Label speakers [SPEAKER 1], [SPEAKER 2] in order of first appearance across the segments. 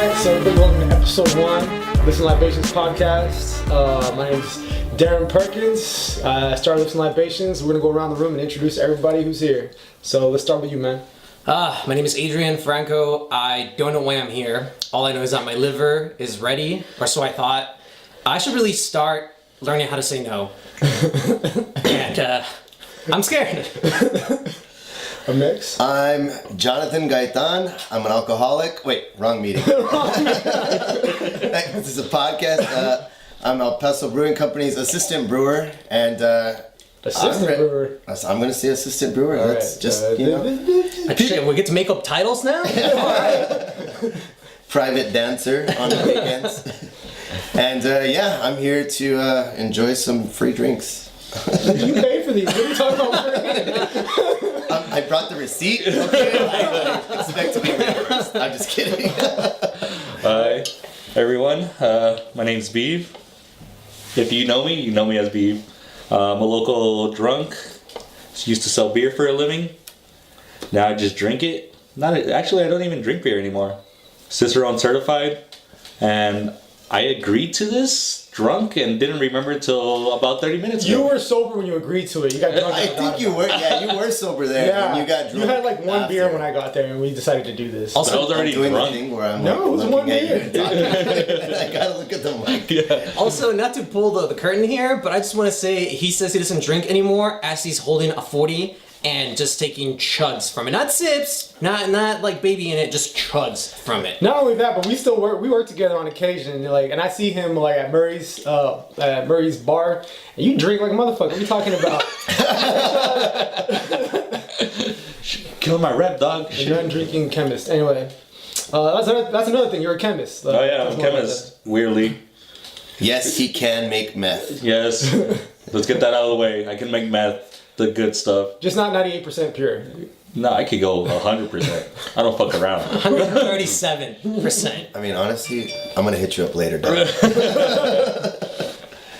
[SPEAKER 1] Episode 1, Listen Libations podcast. My name is Darren Perkins. I started Listen Libations. We're going to go around the room and introduce everybody who's here. So let's start with you, man.
[SPEAKER 2] My name is Adrian Franco. I don't know why I'm here. All I know is that my liver is ready, or so I thought. I should really start learning how to say no. And I'm scared.
[SPEAKER 1] A mix.
[SPEAKER 3] I'm Jonathan Gaitan. I'm an alcoholic. Wait, wrong meeting. This is a podcast. I'm El Paso Brewing Company's assistant brewer, and
[SPEAKER 1] brewer.
[SPEAKER 3] I'm going to say assistant brewer.
[SPEAKER 1] All
[SPEAKER 3] That's
[SPEAKER 1] right.
[SPEAKER 3] just
[SPEAKER 2] Shit, we get to make up titles now?
[SPEAKER 3] private dancer on the weekends. And I'm here to enjoy some free drinks.
[SPEAKER 1] You pay for these. What are you talking about?
[SPEAKER 3] I brought the receipt. Okay, I expect to be reimbursed. I'm just kidding.
[SPEAKER 4] Hi, everyone. My name's Beeve. If you know me as Beeve. I'm a local drunk. Used to sell beer for a living. Now I just drink it. Actually, I don't even drink beer anymore. Cicerone certified, and I agreed to this drunk and didn't remember until about 30 minutes ago.
[SPEAKER 1] You were sober when you agreed to it. You got drunk.
[SPEAKER 3] I think you were. Yeah, you were sober there.
[SPEAKER 1] Yeah,
[SPEAKER 3] when you got drunk.
[SPEAKER 1] You had like one
[SPEAKER 3] after.
[SPEAKER 1] beer when I got there, and we decided to do this.
[SPEAKER 4] Also, I was already
[SPEAKER 3] doing
[SPEAKER 4] drunk.
[SPEAKER 3] the thing where I'm
[SPEAKER 1] No, it was
[SPEAKER 3] looking
[SPEAKER 1] one
[SPEAKER 3] at you
[SPEAKER 1] beer.
[SPEAKER 3] and talking. I gotta look at the mic.
[SPEAKER 4] Yeah.
[SPEAKER 2] Also, not to pull the curtain here, but I just want to say he says he doesn't drink anymore as he's holding a 40 and just taking chugs from it. Not sips, not like baby in it, just chugs from it.
[SPEAKER 1] Not only that, but we still work. We work together on occasion, and I see him like at Murray's bar, and you drink like a motherfucker. What are you talking about?
[SPEAKER 4] Killing my rep, dog.
[SPEAKER 1] You're not drinking chemist. Anyway, that's another thing. You're a chemist.
[SPEAKER 4] Oh yeah, I'm a chemist. Weirdly.
[SPEAKER 3] Yes, he can make meth.
[SPEAKER 4] Yes. Let's get that out of the way. I can make meth. The good stuff.
[SPEAKER 1] Just not 98% pure.
[SPEAKER 4] No, I could go 100%. I don't fuck around.
[SPEAKER 2] 137%.
[SPEAKER 3] I mean, honestly, I'm gonna hit you up later, dog.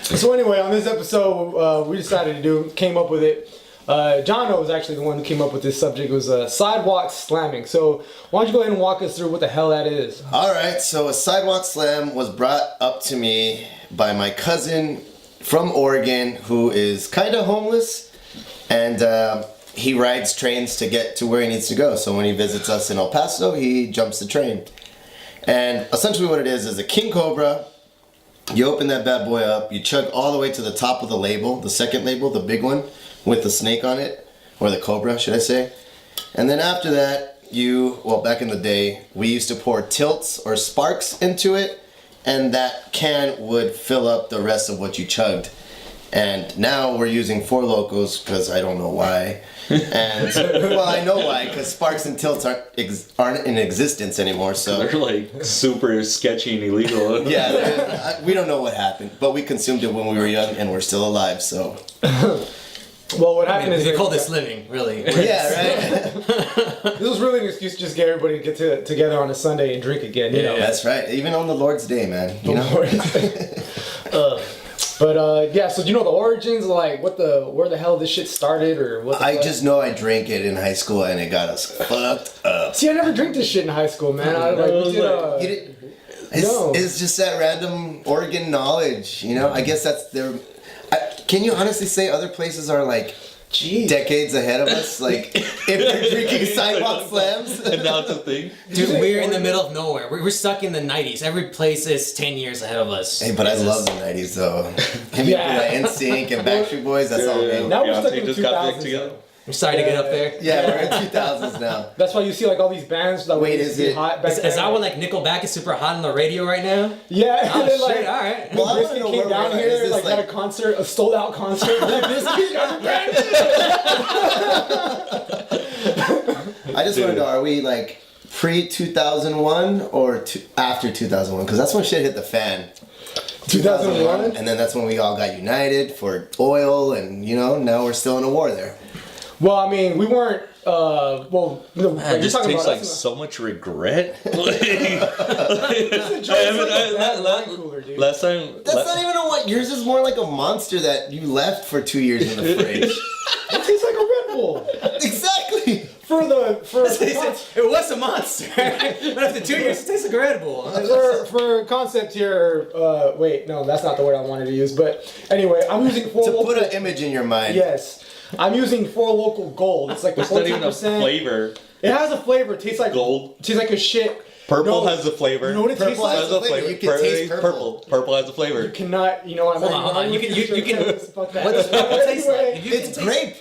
[SPEAKER 1] So anyway, on this episode, we decided to came up with it. John was actually the one who came up with this subject. It was sidewalk slamming. So why don't you go ahead and walk us through what the hell that is?
[SPEAKER 3] All right, so a sidewalk slam was brought up to me by my cousin from Oregon who is kind of homeless. And he rides trains to get to where he needs to go. So when he visits us in El Paso, he jumps the train. And essentially what it is a king cobra. You open that bad boy up, you chug all the way to the top of the label, the second label, the big one, with the snake on it, or the cobra, should I say. And then after that, back in the day, we used to pour tilts or sparks into it, and that can would fill up the rest of what you chugged. And now we're using Four Lokos because I don't know why. And well, I know why, because sparks and tilts aren't in existence anymore. So
[SPEAKER 4] They're like super sketchy and illegal.
[SPEAKER 3] yeah, we don't know what happened, but we consumed it when we were young, and we're still alive. So
[SPEAKER 1] Well, what happened is
[SPEAKER 2] they call this living, really.
[SPEAKER 3] yeah, right.
[SPEAKER 1] this was really an excuse to just get everybody to get together on a Sunday and drink again. You know.
[SPEAKER 3] That's right. Even on the Lord's Day, man. You know.
[SPEAKER 1] So do you know the origins, like where the hell this shit started, or what?
[SPEAKER 3] I just know I drank it in high school and it got us fucked up.
[SPEAKER 1] See, I never drank this shit in high school, man.
[SPEAKER 3] It's just that random Oregon knowledge, you know. I guess that's their. Can you honestly say other places are like decades ahead of us? Like if they're drinking sidewalk slams,
[SPEAKER 4] And now it's a thing.
[SPEAKER 2] Dude, we're in the middle of nowhere. We're stuck in the 90s. Every place is 10 years ahead of us.
[SPEAKER 3] Hey, but I love the 90s though. Give me like NSYNC and Backstreet Boys. That's all me.
[SPEAKER 1] Now we're stuck in the
[SPEAKER 4] just got back
[SPEAKER 1] 2000s.
[SPEAKER 4] together.
[SPEAKER 2] I'm sorry to get up there.
[SPEAKER 3] Yeah, we're in 2000s now.
[SPEAKER 1] That's why you see like all these bands that
[SPEAKER 3] Wait,
[SPEAKER 1] used
[SPEAKER 3] is
[SPEAKER 1] to be
[SPEAKER 3] it-
[SPEAKER 1] hot back
[SPEAKER 2] Is
[SPEAKER 1] then.
[SPEAKER 2] that when like Nickelback is super hot on the radio right now?
[SPEAKER 1] Yeah,
[SPEAKER 2] Oh
[SPEAKER 1] and then,
[SPEAKER 2] shit, alright.
[SPEAKER 1] Well,
[SPEAKER 3] Well, I wanna
[SPEAKER 1] Biscuit
[SPEAKER 3] know
[SPEAKER 1] came
[SPEAKER 3] where
[SPEAKER 1] down
[SPEAKER 3] we're at.
[SPEAKER 1] here,
[SPEAKER 3] Is this
[SPEAKER 1] like had a concert, a sold out concert. Like Biscuit,
[SPEAKER 3] I just want to know, are we like pre 2001 or after 2001? Because that's when shit hit the fan.
[SPEAKER 1] 2001?
[SPEAKER 3] And then that's when we all got united for oil, and now we're still in a war there.
[SPEAKER 1] Well, I mean, we weren't. Well,
[SPEAKER 4] Man,
[SPEAKER 1] you're
[SPEAKER 4] this
[SPEAKER 1] talking
[SPEAKER 4] tastes
[SPEAKER 1] about
[SPEAKER 4] like so much regret. Last time.
[SPEAKER 3] That's not even a what. Yours is more like a monster that you left for 2 years in the fridge.
[SPEAKER 1] It tastes like a Red Bull.
[SPEAKER 3] Exactly.
[SPEAKER 2] It was a monster, but after 2 years, it tastes like a Red Bull.
[SPEAKER 1] For concept here, wait, no, that's not the word I wanted to use. But ananyway, I'm using Four
[SPEAKER 3] To
[SPEAKER 1] Loko.
[SPEAKER 3] put an image in your mind.
[SPEAKER 1] Yes, I'm using Four Loko Gold. It's like the
[SPEAKER 4] It's not even a
[SPEAKER 1] 14%.
[SPEAKER 4] flavor.
[SPEAKER 1] It has a flavor. It tastes like
[SPEAKER 4] Gold.
[SPEAKER 1] Tastes like a shit.
[SPEAKER 4] Purple
[SPEAKER 1] No,
[SPEAKER 4] has a flavor.
[SPEAKER 1] You know what it tastes
[SPEAKER 3] Purple
[SPEAKER 1] like?
[SPEAKER 3] has a flavor. You can taste purple.
[SPEAKER 4] Purple has a flavor.
[SPEAKER 1] You cannot. You know what I'm
[SPEAKER 2] Hold on, hold on. You can.
[SPEAKER 1] Fuck that.
[SPEAKER 2] What does purple taste like?
[SPEAKER 1] Anyway,
[SPEAKER 2] If you can
[SPEAKER 3] It's
[SPEAKER 2] taste-
[SPEAKER 3] grape.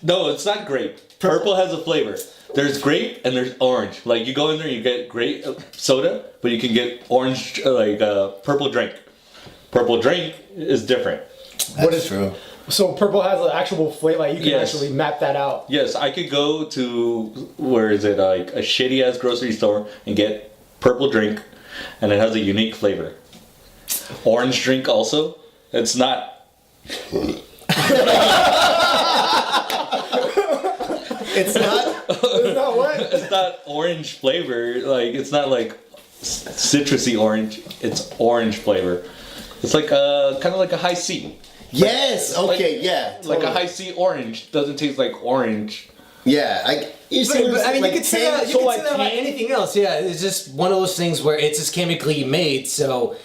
[SPEAKER 4] No, it's not grape. Purple has a flavor. There's grape and there's orange. Like you go in there, you get grape soda, but you can get orange, purple drink. Purple drink is different.
[SPEAKER 3] What is true?
[SPEAKER 1] So purple has an actual flavor. Like you can
[SPEAKER 4] Yes.
[SPEAKER 1] actually map that out.
[SPEAKER 4] Yes, I could go to like a shitty ass grocery store and get purple drink, and it has a unique flavor. Orange drink also. It's not.
[SPEAKER 3] It's not.
[SPEAKER 1] It's not what?
[SPEAKER 4] It's not orange flavor. Like it's not like citrusy orange. It's orange flavor. It's like kind of like a high C.
[SPEAKER 3] Yes. Okay.
[SPEAKER 4] Like-
[SPEAKER 3] yeah.
[SPEAKER 4] Like a
[SPEAKER 3] totally.
[SPEAKER 4] high C orange doesn't taste like orange.
[SPEAKER 3] Yeah. You see what I'm saying?
[SPEAKER 2] you
[SPEAKER 3] Like
[SPEAKER 2] can say
[SPEAKER 3] tan-
[SPEAKER 2] that. You
[SPEAKER 1] so
[SPEAKER 2] can
[SPEAKER 1] like
[SPEAKER 2] say that about
[SPEAKER 1] tan?
[SPEAKER 2] anything else. Yeah, it's just one of those things where it's just chemically made, so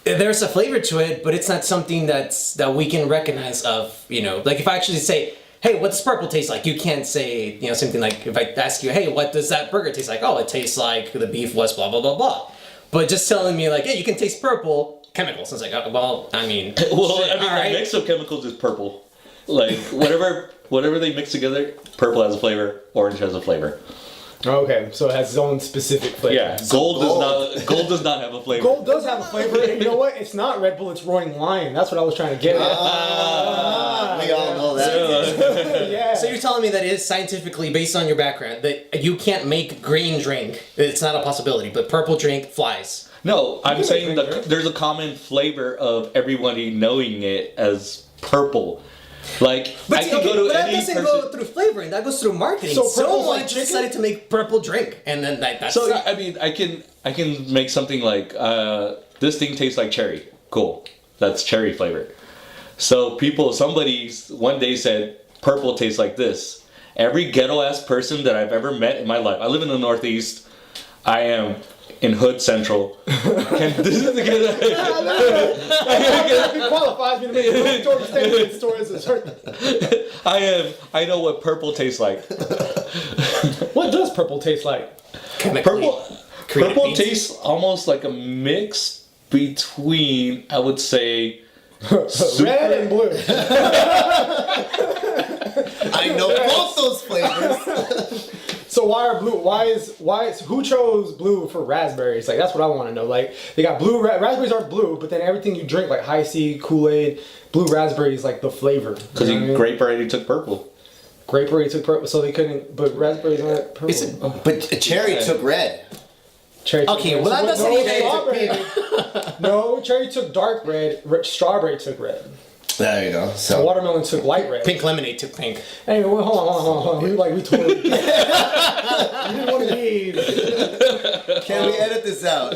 [SPEAKER 2] there's a flavor to it, but it's not something that we can recognize of. Like if I actually say, "Hey, what does purple taste like?" You can't say, something like if I ask you, "Hey, what does that burger taste like?" Oh, it tastes like the beef was blah blah blah blah. But just telling me like, "Hey, you can taste purple." Chemicals. I was like, oh, well, I mean,
[SPEAKER 4] Well,
[SPEAKER 2] shit,
[SPEAKER 4] I mean,
[SPEAKER 2] all right.
[SPEAKER 4] the mix of chemicals is purple. Like whatever they mix together, purple has a flavor, orange has a flavor.
[SPEAKER 1] Okay, so it has its own specific flavor.
[SPEAKER 4] Yeah, gold does not have a flavor.
[SPEAKER 1] Gold does have a flavor, and you know what? It's not Red Bull, it's Roaring Lion. That's what I was trying to get at.
[SPEAKER 3] We all know that.
[SPEAKER 1] Yeah.
[SPEAKER 2] So you're telling me that it is scientifically based on your background that you can't make green drink. It's not a possibility, but purple drink flies.
[SPEAKER 4] No, I'm
[SPEAKER 1] can
[SPEAKER 4] saying
[SPEAKER 1] make green,
[SPEAKER 4] there's a common flavor of everybody knowing it as purple. Like I can go to
[SPEAKER 2] that
[SPEAKER 4] any
[SPEAKER 2] doesn't
[SPEAKER 4] person.
[SPEAKER 2] go through flavoring. That goes through marketing.
[SPEAKER 1] So purple's
[SPEAKER 2] Someone
[SPEAKER 1] like chicken?
[SPEAKER 2] decided to make purple drink, and then that's
[SPEAKER 4] So
[SPEAKER 2] it.
[SPEAKER 4] I mean, I can make something like this thing tastes like cherry. Cool, that's cherry flavor. So somebody one day said purple tastes like this. Every ghetto ass person that I've ever met in my life. I live in the Northeast. I am in Hood Central. This is the good.
[SPEAKER 1] He qualifies me to make a Georgia State stories of certain.
[SPEAKER 4] I know what purple tastes like.
[SPEAKER 1] What does purple taste like?
[SPEAKER 4] Purple tastes almost like a mix between, I would say,
[SPEAKER 1] Red and blue.
[SPEAKER 3] I know both those flavors.
[SPEAKER 1] So why are blue? Why is who chose blue for raspberries? Like that's what I want to know. Like they got blue raspberries are blue, but then everything you drink like High C, Kool-Aid, blue raspberry is like the flavor.
[SPEAKER 4] because
[SPEAKER 1] You know what I mean?
[SPEAKER 4] grape already took purple.
[SPEAKER 1] Grape already took purple, so they couldn't. But raspberries aren't purple. Oh,
[SPEAKER 3] But cherry took red.
[SPEAKER 1] cherry. took
[SPEAKER 2] Okay,
[SPEAKER 1] red.
[SPEAKER 2] well, that
[SPEAKER 1] So
[SPEAKER 2] doesn't
[SPEAKER 1] no,
[SPEAKER 2] even-
[SPEAKER 1] strawberry. No, cherry took dark red. Strawberry took red.
[SPEAKER 3] There you go. So
[SPEAKER 1] Watermelon took light red.
[SPEAKER 2] Pink lemonade took pink.
[SPEAKER 1] Anyway, well, hold on. We totally. We didn't want to leave.
[SPEAKER 3] can we edit this out?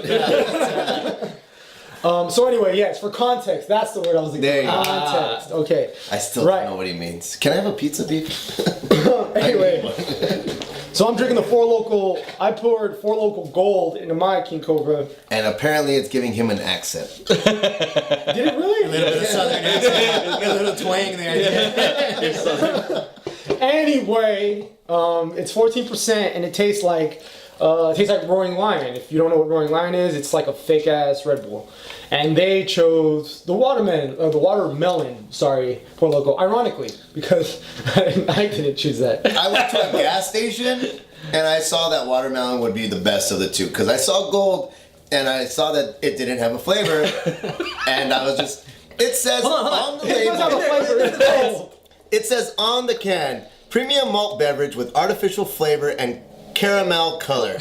[SPEAKER 1] So anyway, yes, for context, that's the word I was looking
[SPEAKER 3] There
[SPEAKER 1] for.
[SPEAKER 3] you go.
[SPEAKER 1] Context. Okay.
[SPEAKER 3] I still
[SPEAKER 1] Right.
[SPEAKER 3] don't know what he means. Can I have a pizza, beef?
[SPEAKER 1] Anyway, so I'm drinking the Four Loko. I poured Four Loko Gold into my King Cobra.
[SPEAKER 3] And apparently it's giving him an accent.
[SPEAKER 1] Did it really?
[SPEAKER 2] A little bit of southern accent. Got a little twang there.
[SPEAKER 1] Anyway, it's 14% and it tastes like Roaring Lion. If you don't know what Roaring Lion is, it's like a fake ass Red Bull. And they chose the watermelon, Four Loko. Ironically, because I didn't choose that.
[SPEAKER 3] I went to a gas station and I saw that watermelon would be the best of the two. Because I saw gold and I saw that it didn't have a flavor. And I was just, it says on the
[SPEAKER 1] It does have a
[SPEAKER 3] label,
[SPEAKER 1] flavor. It's gold.
[SPEAKER 3] it says on the can, premium malt beverage with artificial flavor and caramel color.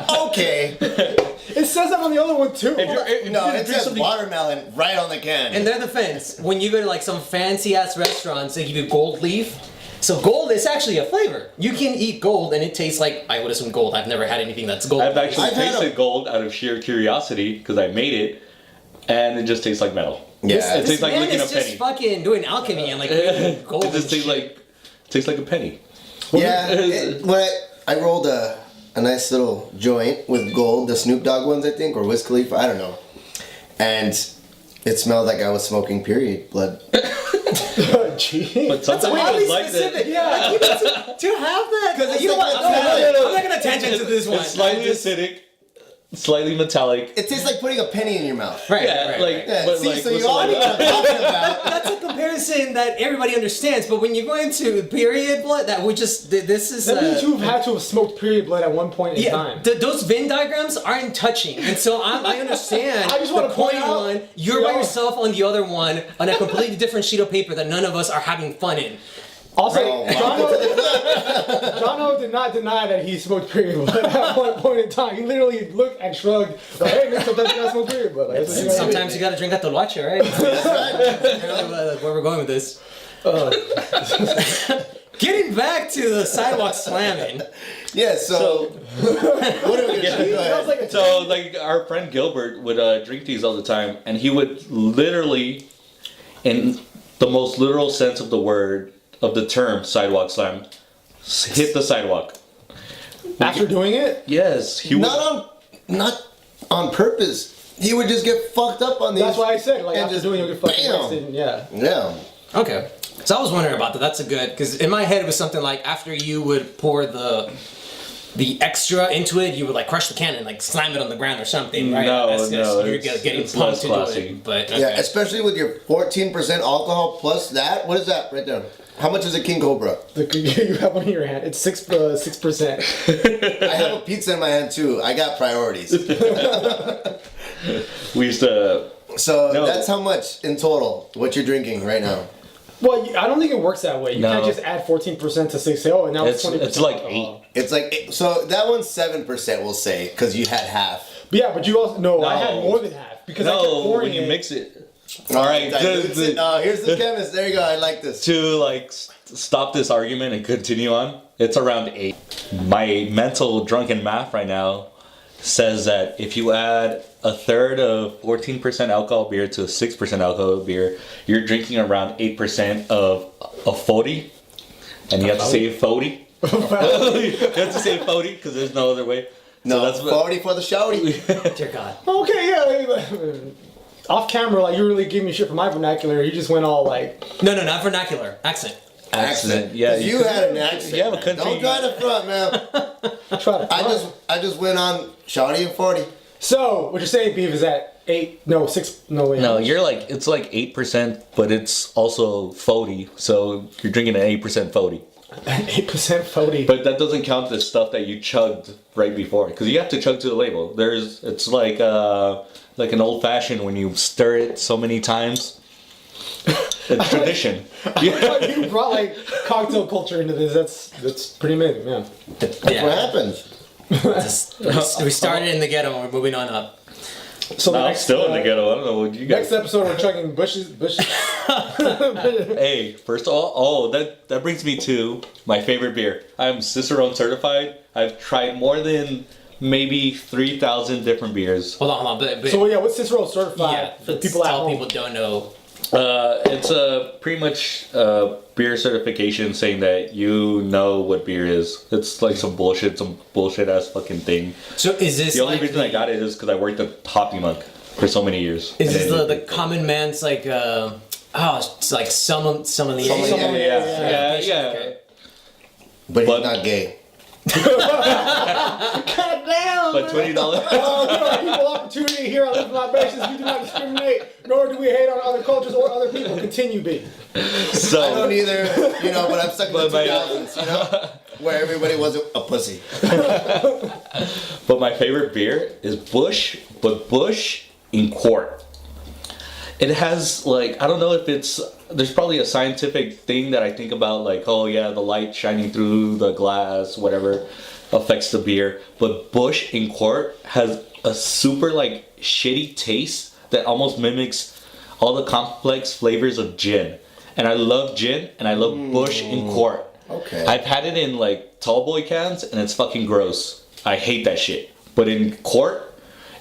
[SPEAKER 3] Okay.
[SPEAKER 1] It says that on the other one too.
[SPEAKER 3] No, it says watermelon right on the can.
[SPEAKER 2] In their defense, when you go to like some fancy ass restaurants, they give you gold leaf. So gold is actually a flavor. You can eat gold and it tastes like, I would assume gold. I've never had anything that's gold.
[SPEAKER 4] I've actually
[SPEAKER 3] I've had
[SPEAKER 4] tasted gold out of sheer curiosity because I made it, and it just tastes like metal.
[SPEAKER 3] Yeah.
[SPEAKER 4] It tastes like
[SPEAKER 2] man
[SPEAKER 4] licking a
[SPEAKER 2] is just
[SPEAKER 4] penny.
[SPEAKER 2] fucking doing alchemy and like making gold.
[SPEAKER 4] It just tastes like a penny.
[SPEAKER 3] Yeah. I rolled a nice little joint with gold, the Snoop Dogg ones, I think, or Wiz Khalifa, I don't know. And it smelled like I was smoking period blood.
[SPEAKER 1] Gee.
[SPEAKER 4] But some people
[SPEAKER 2] Oddly
[SPEAKER 4] like
[SPEAKER 2] specific.
[SPEAKER 4] that.
[SPEAKER 2] Yeah, you need to have that. Because you know what? I'm not gonna tangent to this one.
[SPEAKER 4] It's slightly acidic, slightly metallic.
[SPEAKER 3] It tastes like putting a penny in your mouth.
[SPEAKER 2] Right,
[SPEAKER 4] Yeah,
[SPEAKER 2] right,
[SPEAKER 4] like,
[SPEAKER 2] right.
[SPEAKER 3] Yeah,
[SPEAKER 4] but
[SPEAKER 3] see,
[SPEAKER 4] like,
[SPEAKER 3] so
[SPEAKER 4] with
[SPEAKER 3] you all know
[SPEAKER 4] saliva.
[SPEAKER 3] what I'm talking about.
[SPEAKER 2] That's a comparison that everybody understands, but when you go into period blood, that we just this is.
[SPEAKER 1] That means you've had to have smoked period blood at one point in
[SPEAKER 2] Yeah,
[SPEAKER 1] time.
[SPEAKER 2] those Venn diagrams aren't touching, and so I understand.
[SPEAKER 1] I just wanna
[SPEAKER 2] the
[SPEAKER 1] point
[SPEAKER 2] point
[SPEAKER 1] out-
[SPEAKER 2] one, you're by yourself on the other one, on a completely different sheet of paper that none of us are having fun in.
[SPEAKER 1] Also,
[SPEAKER 3] Oh,
[SPEAKER 1] Jono did not deny that he smoked period blood at one point in time. He literally looked and shrugged, like, hey, man, sometimes you gotta smoke period blood. Like, that's what you gotta do.
[SPEAKER 2] Sometimes you gotta drink at the watch, right? Where we're going with this. Getting back to the sidewalk slamming.
[SPEAKER 3] Yeah, so what are we gonna do? Go
[SPEAKER 1] That was
[SPEAKER 3] ahead.
[SPEAKER 1] like a
[SPEAKER 4] So, like, our friend Gilbert would drink these all the time, and he would literally, in the most literal sense of the word, of the term sidewalk slam, hit the sidewalk.
[SPEAKER 1] after doing it.
[SPEAKER 4] Yes, he would.
[SPEAKER 3] Not on purpose. He would just get fucked up on these.
[SPEAKER 1] That's why I said, like,
[SPEAKER 3] and
[SPEAKER 1] after
[SPEAKER 3] just
[SPEAKER 1] doing it, you'll get fucking
[SPEAKER 3] bam.
[SPEAKER 1] wasted. Yeah.
[SPEAKER 3] Yeah.
[SPEAKER 2] Okay. So I was wondering about that. That's a good, because in my head it was something like after you would pour the extra into it, you would like crush the can and like slam it on the ground or something, right?
[SPEAKER 4] No,
[SPEAKER 2] That's
[SPEAKER 4] no,
[SPEAKER 2] you're
[SPEAKER 4] it's-
[SPEAKER 2] getting
[SPEAKER 4] it's
[SPEAKER 2] pumped
[SPEAKER 4] less
[SPEAKER 2] to do
[SPEAKER 4] classy.
[SPEAKER 2] it. But okay.
[SPEAKER 3] Yeah, especially with your 14% alcohol plus that. What is that right there? How much is a King Cobra?
[SPEAKER 1] You have one in your hand. It's 6%.
[SPEAKER 3] I have a pizza in my hand too. I got priorities.
[SPEAKER 4] We used to.
[SPEAKER 3] So
[SPEAKER 4] No.
[SPEAKER 3] that's how much in total what you're drinking right now.
[SPEAKER 1] Well, I don't think it works that way. You
[SPEAKER 4] No.
[SPEAKER 1] can't just add 14% to 6. Say, oh, and now it's 20%.
[SPEAKER 4] It's like
[SPEAKER 1] alcohol.
[SPEAKER 4] 8.
[SPEAKER 3] It's like so that one's 7%. We'll say because you had half.
[SPEAKER 1] But yeah, but you also I had
[SPEAKER 4] No.
[SPEAKER 1] more than half because I kept
[SPEAKER 4] No,
[SPEAKER 1] pouring
[SPEAKER 4] when you
[SPEAKER 1] it.
[SPEAKER 4] mix it. All right,
[SPEAKER 3] Dilutes it. Here's the chemist. There you go. I like this.
[SPEAKER 4] to like stop this argument and continue on, it's around 8. My mental drunken math right now says that if you add a third of 14% alcohol beer to a 6% alcohol beer, you're drinking around 8% of a 40, and you have to say 40. You have to say 40 because there's no other way.
[SPEAKER 3] No,
[SPEAKER 4] So that's
[SPEAKER 3] that's
[SPEAKER 4] what-
[SPEAKER 3] 40 for the shouty.
[SPEAKER 2] Dear God.
[SPEAKER 1] Okay, yeah. Off camera, like, you really gave me shit for my vernacular. You just went all like,
[SPEAKER 2] No, not vernacular. Accent.
[SPEAKER 4] Accent, yeah.
[SPEAKER 3] You had an accent.
[SPEAKER 4] You have a
[SPEAKER 3] man.
[SPEAKER 4] country-
[SPEAKER 3] Don't try to front, man.
[SPEAKER 1] try to.
[SPEAKER 3] I just went on shouty and 40.
[SPEAKER 1] So, what you're saying, Beef, is that 8, no, 6, no, wait.
[SPEAKER 4] No, you're like, it's like 8%, but it's also 40, so you're drinking an 8% 40.
[SPEAKER 1] 8% 40.
[SPEAKER 4] But that doesn't count the stuff that you chugged right before, because you have to chug to the label. It's like an old fashioned when you stir it so many times. It's tradition.
[SPEAKER 1] You brought, like, cocktail culture into this. That's pretty amazing, man.
[SPEAKER 3] That's what happens.
[SPEAKER 2] We started in the ghetto and we're moving on up.
[SPEAKER 1] So the
[SPEAKER 4] I'm
[SPEAKER 1] next,
[SPEAKER 4] still in the ghetto. I don't know what you
[SPEAKER 1] Next
[SPEAKER 4] guys.
[SPEAKER 1] episode, we're chugging bushes.
[SPEAKER 4] Hey, first of all, that brings me to my favorite beer. I'm Cicerone certified. I've tried more than maybe 3,000 different beers.
[SPEAKER 2] Hold on. But
[SPEAKER 1] So, yeah, what's Cicero certified
[SPEAKER 2] yeah,
[SPEAKER 1] for
[SPEAKER 2] let's
[SPEAKER 1] people at
[SPEAKER 2] tell
[SPEAKER 1] home?
[SPEAKER 2] people don't know.
[SPEAKER 4] It's a pretty much beer certification saying that you know what beer is. It's like some bullshit ass fucking thing.
[SPEAKER 2] So is this
[SPEAKER 4] The only
[SPEAKER 2] like
[SPEAKER 4] reason I got it is because I worked at Hoppy Monk for so many years.
[SPEAKER 2] Is
[SPEAKER 4] And
[SPEAKER 2] this
[SPEAKER 4] it-
[SPEAKER 2] the common man's like it's like some of the
[SPEAKER 3] Sommelier.
[SPEAKER 4] Yeah.
[SPEAKER 2] Okay.
[SPEAKER 3] But
[SPEAKER 4] But-
[SPEAKER 3] he's not gay.
[SPEAKER 1] God damn!
[SPEAKER 4] But $20.
[SPEAKER 1] Oh, we are equal opportunity here on Live Libations. We do not discriminate, nor do we hate on other cultures or other people. Continue, B.
[SPEAKER 3] I don't
[SPEAKER 4] So
[SPEAKER 3] either, but I'm stuck in the
[SPEAKER 4] But my-
[SPEAKER 3] 2000s, where everybody was a pussy.
[SPEAKER 4] but my favorite beer is Bush, but Bush in quart. It has like, I don't know if there's probably a scientific thing that I think about, like, oh yeah, the light shining through the glass, whatever. affects the beer, but Bush in quart has a super like shitty taste that almost mimics all the complex flavors of gin. And I love gin, and I love Bush in quart.
[SPEAKER 3] Okay.
[SPEAKER 4] I've had it in like tall boy cans, and it's fucking gross. I hate that shit. But in quart,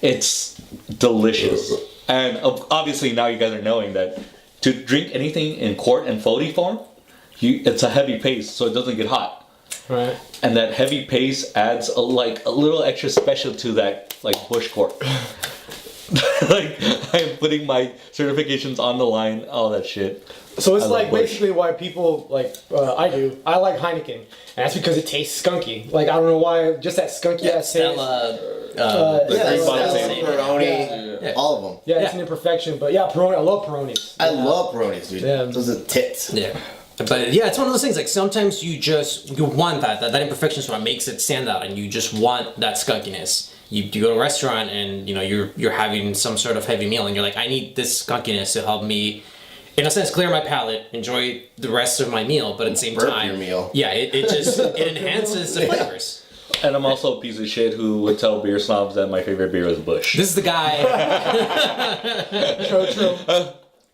[SPEAKER 4] it's delicious. And obviously now you guys are knowing that to drink anything in quart and floaty form, it's a heavy paste, so it doesn't get hot.
[SPEAKER 1] Right.
[SPEAKER 4] And that heavy paste adds a little extra special to that like Bush quart. Like I'm putting my certifications on the line, all that shit.
[SPEAKER 1] So it's
[SPEAKER 4] I
[SPEAKER 1] like
[SPEAKER 4] love Bush.
[SPEAKER 1] basically why people like I like Heineken, and that's because it tastes skunky. Like I don't know why, just that skunky ass taste.
[SPEAKER 2] Stella,
[SPEAKER 3] Yeah,
[SPEAKER 4] Stella,
[SPEAKER 3] Peroni, all of them.
[SPEAKER 1] Yeah, it's an imperfection, but yeah, Peroni. I love Peronis.
[SPEAKER 3] I love Peronis, dude.
[SPEAKER 1] Yeah.
[SPEAKER 3] Those are tits.
[SPEAKER 2] Yeah. But yeah, it's one of those things. Like sometimes you want that imperfection is what makes it stand out, and you just want that skunkiness. You go to a restaurant and you're having some sort of heavy meal, and you're like, I need this skunkiness to help me, in a sense, clear my palate, enjoy the rest of my meal, but at the same
[SPEAKER 3] Burp
[SPEAKER 2] time,
[SPEAKER 3] your meal.
[SPEAKER 2] yeah, it just it enhances the flavors.
[SPEAKER 4] And I'm also a piece of shit who would tell beer snobs that my favorite beer is Bush.
[SPEAKER 2] This is the guy.
[SPEAKER 1] True.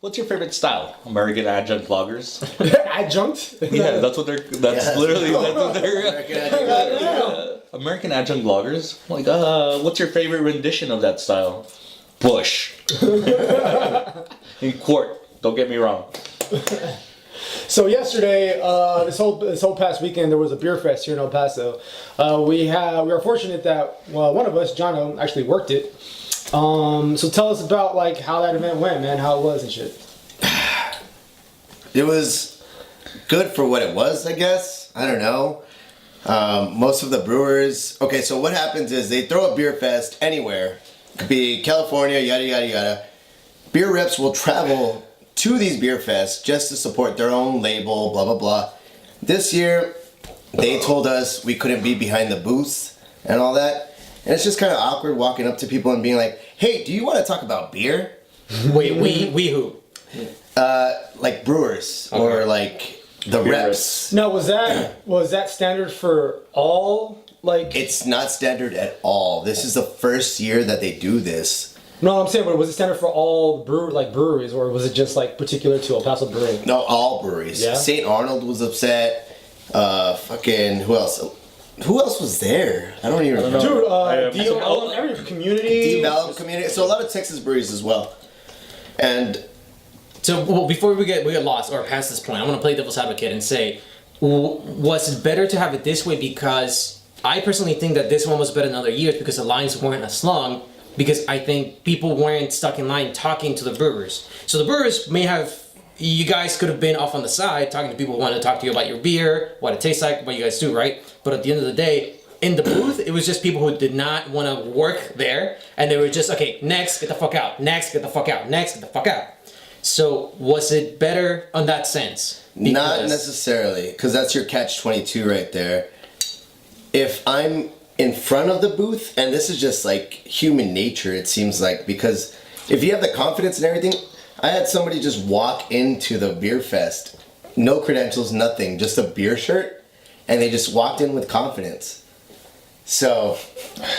[SPEAKER 4] What's your favorite style? American adjunct lagers?
[SPEAKER 1] Adjunct.
[SPEAKER 4] Yeah, that's what they're. That's literally that's what they're.
[SPEAKER 3] Yeah.
[SPEAKER 4] American adjunct lagers. Like, what's your favorite rendition of that style? Bush. In quart. Don't get me wrong.
[SPEAKER 1] So yesterday, this whole past weekend, there was a beer fest here in El Paso. We were fortunate that one of us, Jono, actually worked it. So tell us about like how that event went, man. How it was and shit.
[SPEAKER 3] It was good for what it was, I guess. I don't know. Most of the brewers. Okay, so what happens is they throw a beer fest anywhere. It could be California, yada yada yada. Beer reps will travel to these beer fests just to support their own label, blah blah blah. This year, they told us we couldn't be behind the booth and all that. And it's just kind of awkward walking up to people and being like, hey, do you want to talk about beer?
[SPEAKER 2] Wait, we who?
[SPEAKER 3] Like brewers or like the
[SPEAKER 4] Beer
[SPEAKER 3] reps.
[SPEAKER 1] Now, was that standard for all? Like,
[SPEAKER 3] It's not standard at all. This is the first year that they do this.
[SPEAKER 1] no, I'm saying, but was it standard for all breweries, or was it just like particular to El Paso Brewing?
[SPEAKER 3] No, all breweries.
[SPEAKER 1] Yeah?
[SPEAKER 3] St. Arnold was upset. Fucking who else? Who else was there? I don't even remember.
[SPEAKER 1] Dude, DLM, every community.
[SPEAKER 3] Developed community. So a lot of Texas breweries as well. And
[SPEAKER 2] So before we get lost or past this point, I want to play devil's advocate and say, was it better to have it this way? Because I personally think that this one was better than other years because the lines weren't as long. Because I think people weren't stuck in line talking to the brewers. So the brewers may have, you guys could have been off on the side talking to people who wanted to talk to you about your beer, what it tastes like, what you guys do, right? But at the end of the day, in the booth, it was just people who did not want to work there, and they were just, okay, next, get the fuck out, next, get the fuck out, next, get the fuck out. So was it better on that sense?
[SPEAKER 3] not necessarily, because that's your catch-22 right there. If I'm in front of the booth, and this is just like human nature, it seems like, because if you have the confidence and everything, I had somebody just walk into the beer fest, no credentials, nothing, just a beer shirt, and they just walked in with confidence. So,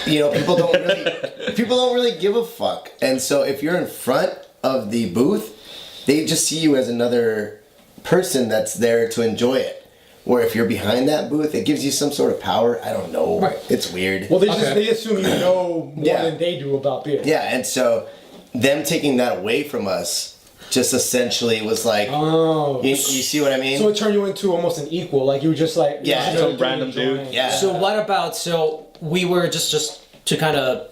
[SPEAKER 3] people don't really give a fuck. And so if you're in front of the booth, they just see you as another person that's there to enjoy it. Or if you're behind that booth, it gives you some sort of power. I don't know.
[SPEAKER 2] Right.
[SPEAKER 3] It's weird.
[SPEAKER 1] Well, they assume you know more
[SPEAKER 3] Yeah.
[SPEAKER 1] than they do about beer.
[SPEAKER 3] Yeah, and so them taking that away from us just essentially was like,
[SPEAKER 1] Oh.
[SPEAKER 3] you see what I mean?
[SPEAKER 1] So it turned you into almost an equal. Like you were just like
[SPEAKER 3] Yeah.
[SPEAKER 1] you know,
[SPEAKER 4] Some random
[SPEAKER 1] enjoying.
[SPEAKER 4] dude.
[SPEAKER 3] Yeah.
[SPEAKER 2] So what about, so we were just to kind of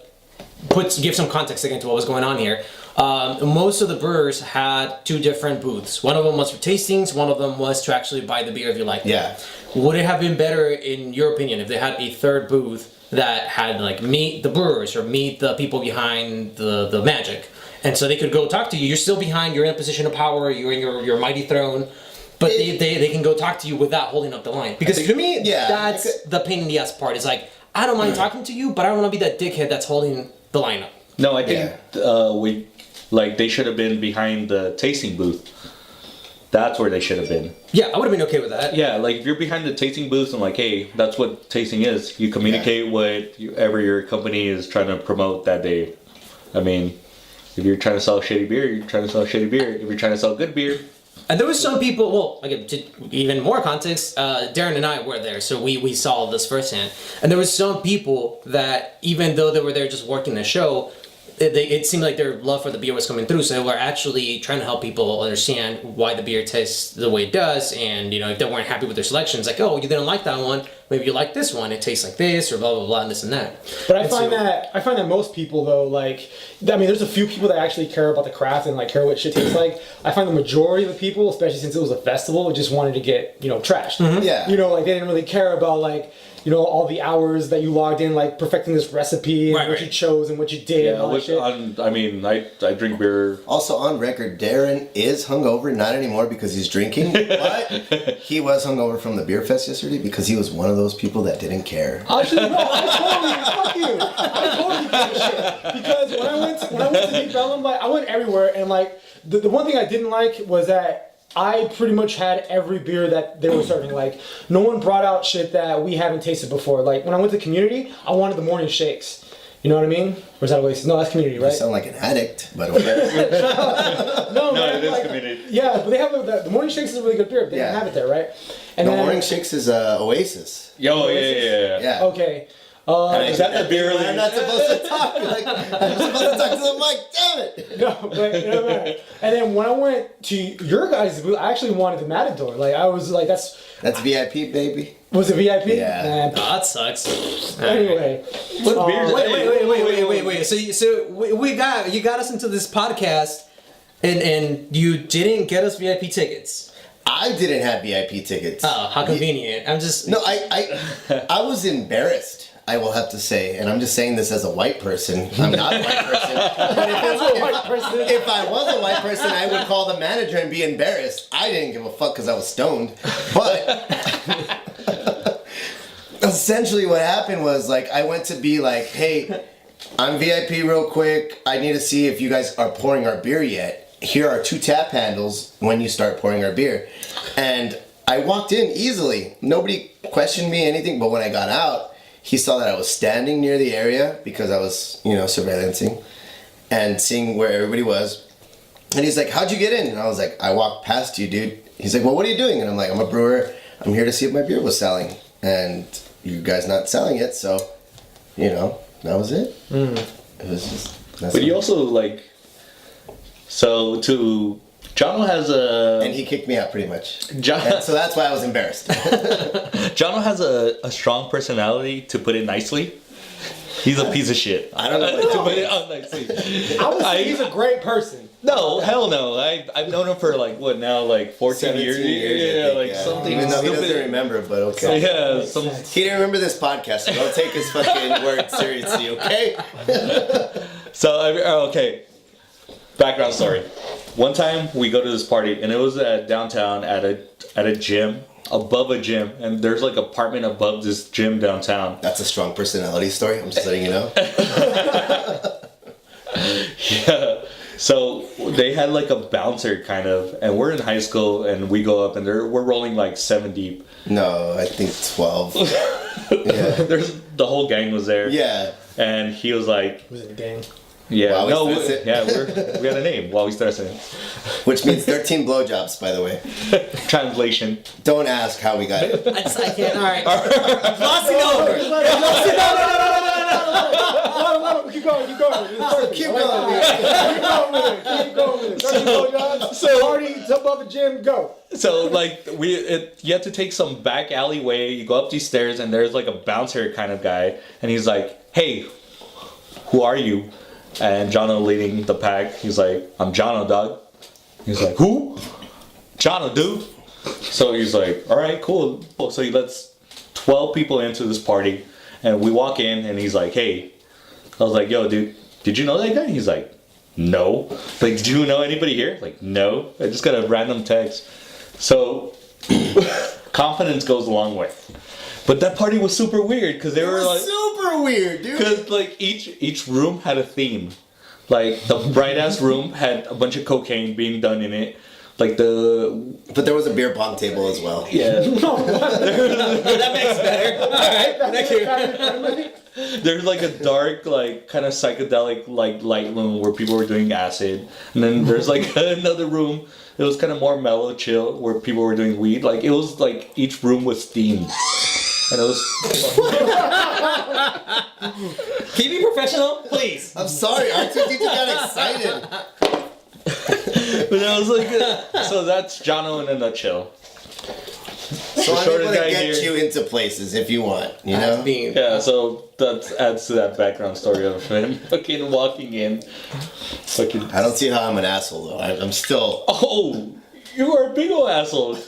[SPEAKER 2] give some context again to what was going on here. Most of the brewers had two different booths. One of them was for tastings, one of them was to actually buy the beer if you liked it.
[SPEAKER 3] Yeah.
[SPEAKER 2] Would it have been better, in your opinion, if they had a third booth that had like meet the brewers or meet the people behind the magic? And so they could go talk to you. You're still behind, you're in a position of power, you're in your mighty throne. But they can go talk to you without holding up the line. Because to me,
[SPEAKER 3] yeah,
[SPEAKER 2] that's the pain in the ass part. It's like, I don't mind talking to you, but I don't want to be that dickhead that's holding the line up.
[SPEAKER 4] No, I think they should have been behind the tasting booth. That's where they should have been.
[SPEAKER 2] Yeah, I would have been okay with that.
[SPEAKER 4] Yeah, like if you're behind the tasting booth and like, hey, that's what tasting is. You communicate whatever your company is trying to promote that day. I mean, if you're trying to sell shitty beer, you're trying to sell shitty beer. If you're trying to sell good beer.
[SPEAKER 2] And there was some people, well, again, to even more context, Darren and I were there, so we saw this firsthand. And there was some people that, even though they were there just working the show, it seemed like their love for the beer was coming through, so they were actually trying to help people understand why the beer tastes the way it does, and if they weren't happy with their selections, like, oh, you didn't like that one, maybe you like this one, it tastes like this, or blah blah blah, and this and that.
[SPEAKER 1] But I find that most people though, like, I mean, there's a few people that actually care about the craft and like care what shit tastes like. I find the majority of the people, especially since it was a festival, just wanted to get trashed.
[SPEAKER 2] Mm-hmm.
[SPEAKER 3] Yeah.
[SPEAKER 1] Like they didn't really care about like all the hours that you logged in, like perfecting this recipe and what you chose and what you did and all that shit.
[SPEAKER 4] I drink beer.
[SPEAKER 3] Also, on record, Darren is hungover, not anymore because he's drinking, but he was hungover from the beer fest yesterday because he was one of those people that didn't care.
[SPEAKER 1] Actually, no, fuck you. I totally gave a shit because when I went to Big Bellum, like I went everywhere, and like the one thing I didn't like was that I pretty much had every beer that they were serving. Like, no one brought out shit that we haven't tasted before. Like, when I went to Community, I wanted the morning shakes. You know what I mean? Or is that Oasis? No, that's Community, right?
[SPEAKER 3] You sound like an addict, but okay.
[SPEAKER 1] No,
[SPEAKER 4] it is
[SPEAKER 1] like,
[SPEAKER 4] Community.
[SPEAKER 1] Yeah, but they have the morning shakes is a really good beer. They didn't have it there, right? And
[SPEAKER 3] No, Morning Shakes is Oasis.
[SPEAKER 4] Yo, yeah.
[SPEAKER 3] Yeah.
[SPEAKER 1] Okay.
[SPEAKER 4] Is that the beer?
[SPEAKER 3] I'm not supposed to talk. Like, I'm supposed to talk to the mic. Damn it.
[SPEAKER 1] No, but it doesn't matter. And then when I went to your guys' booth, I actually wanted the Matador. Like, I was like, that's
[SPEAKER 3] VIP, baby.
[SPEAKER 1] Was it VIP?
[SPEAKER 3] Yeah.
[SPEAKER 2] Oh, that sucks.
[SPEAKER 1] Anyway.
[SPEAKER 4] What beer?
[SPEAKER 2] Wait. So you got us into this podcast, and you didn't get us VIP tickets.
[SPEAKER 3] I didn't have VIP tickets.
[SPEAKER 2] Oh, how convenient! I'm just
[SPEAKER 3] No, I was embarrassed. I will have to say, and I'm just saying this as a white person. I'm not a white person. But if I was a white person, I would call the manager and be embarrassed. I didn't give a fuck because I was stoned. But essentially what happened was, like, I went to be like, hey, I'm VIP real quick. I need to see if you guys are pouring our beer yet. Here are 2 tap handles when you start pouring our beer. And I walked in easily. Nobody questioned me, anything. But when I got out, he saw that I was standing near the area because I was, surveillancing and seeing where everybody was. And he's like, how'd you get in? And I was like, I walked past you, dude. He's like, well, what are you doing? And I'm like, I'm a brewer. I'm here to see if my beer was selling. And you guys not selling it, so, that was it. It was just...
[SPEAKER 4] But you also, Jono has a...
[SPEAKER 3] And he kicked me out pretty much. And
[SPEAKER 4] John,
[SPEAKER 3] so that's why I was embarrassed.
[SPEAKER 4] Jono has a strong personality, to put it nicely. He's a piece of shit.
[SPEAKER 3] I don't know what
[SPEAKER 4] To put it nicely.
[SPEAKER 1] I would say he's a great person.
[SPEAKER 4] No, hell no. I've known him for 14 years?
[SPEAKER 3] Yeah,
[SPEAKER 4] something
[SPEAKER 3] even though he
[SPEAKER 4] stupid.
[SPEAKER 3] doesn't remember, but okay.
[SPEAKER 4] Yeah,
[SPEAKER 3] He didn't remember this podcast, so don't take his fucking word seriously, okay?
[SPEAKER 4] Okay. Background story. One time we go to this party, and it was at downtown at a gym, above a gym, and there's apartment above this gym downtown.
[SPEAKER 3] That's a strong personality story, I'm just letting you know.
[SPEAKER 4] Yeah. So they had a bouncer kind of, and we're in high school, and we go up, and we're rolling 7 deep.
[SPEAKER 3] No, I think 12. Yeah.
[SPEAKER 4] The whole gang was there.
[SPEAKER 3] Yeah.
[SPEAKER 4] And he was like,
[SPEAKER 1] Was it a gang?
[SPEAKER 4] yeah,
[SPEAKER 3] While we stress it.
[SPEAKER 4] yeah, we had a name while we stress it.
[SPEAKER 3] Which means 13 blowjobs, by the way.
[SPEAKER 4] Translation.
[SPEAKER 3] Don't ask how we got it.
[SPEAKER 2] I can't. All right. Glossing over.
[SPEAKER 1] No, keep going. Keep going with it.
[SPEAKER 3] Keep going with it.
[SPEAKER 1] So, party, jump off the gym, go.
[SPEAKER 4] So you have to take some back alleyway. You go up these stairs, and there's a bouncer kind of guy, and he's like, "Hey, who are you?" And Jono leading the pack, he's like, "I'm Jono, dog." He's like, "Who?" "Jono, dude." So he's like, "All right, cool." So he lets 12 people into this party, and we walk in, and he's like, "Hey." I was like, "Yo, dude, did you know that guy?" He's like, "No." Did you know anybody here? Like, "No. I just got a random text." So confidence goes a long way. But that party was super weird because they were
[SPEAKER 3] super weird, dude.
[SPEAKER 4] Because each room had a theme. The bright ass room had a bunch of cocaine being done in it. like the
[SPEAKER 3] But there was a beer pong table as well.
[SPEAKER 4] yeah.
[SPEAKER 2] That makes better. All right, thank you.
[SPEAKER 4] There's like a dark, like kind of psychedelic, like light room where people were doing acid, and then there's like another room. It was kind of more mellow, chill, where people were doing weed. Like it was like each room was themed, and it was.
[SPEAKER 2] Can you be professional, please?
[SPEAKER 3] I'm sorry, R2D2 got excited.
[SPEAKER 4] But I was like, so that's Jono in a nutshell.
[SPEAKER 3] So I'm
[SPEAKER 4] shortest
[SPEAKER 3] able to
[SPEAKER 4] guy
[SPEAKER 3] get
[SPEAKER 4] here.
[SPEAKER 3] you into places if you want, you know?
[SPEAKER 2] As being
[SPEAKER 4] Yeah, so that adds to that background story of him fucking walking in. Fucking.
[SPEAKER 3] I don't see how I'm an asshole though. I'm still.
[SPEAKER 4] Oh, you are a big ol' asshole.
[SPEAKER 3] I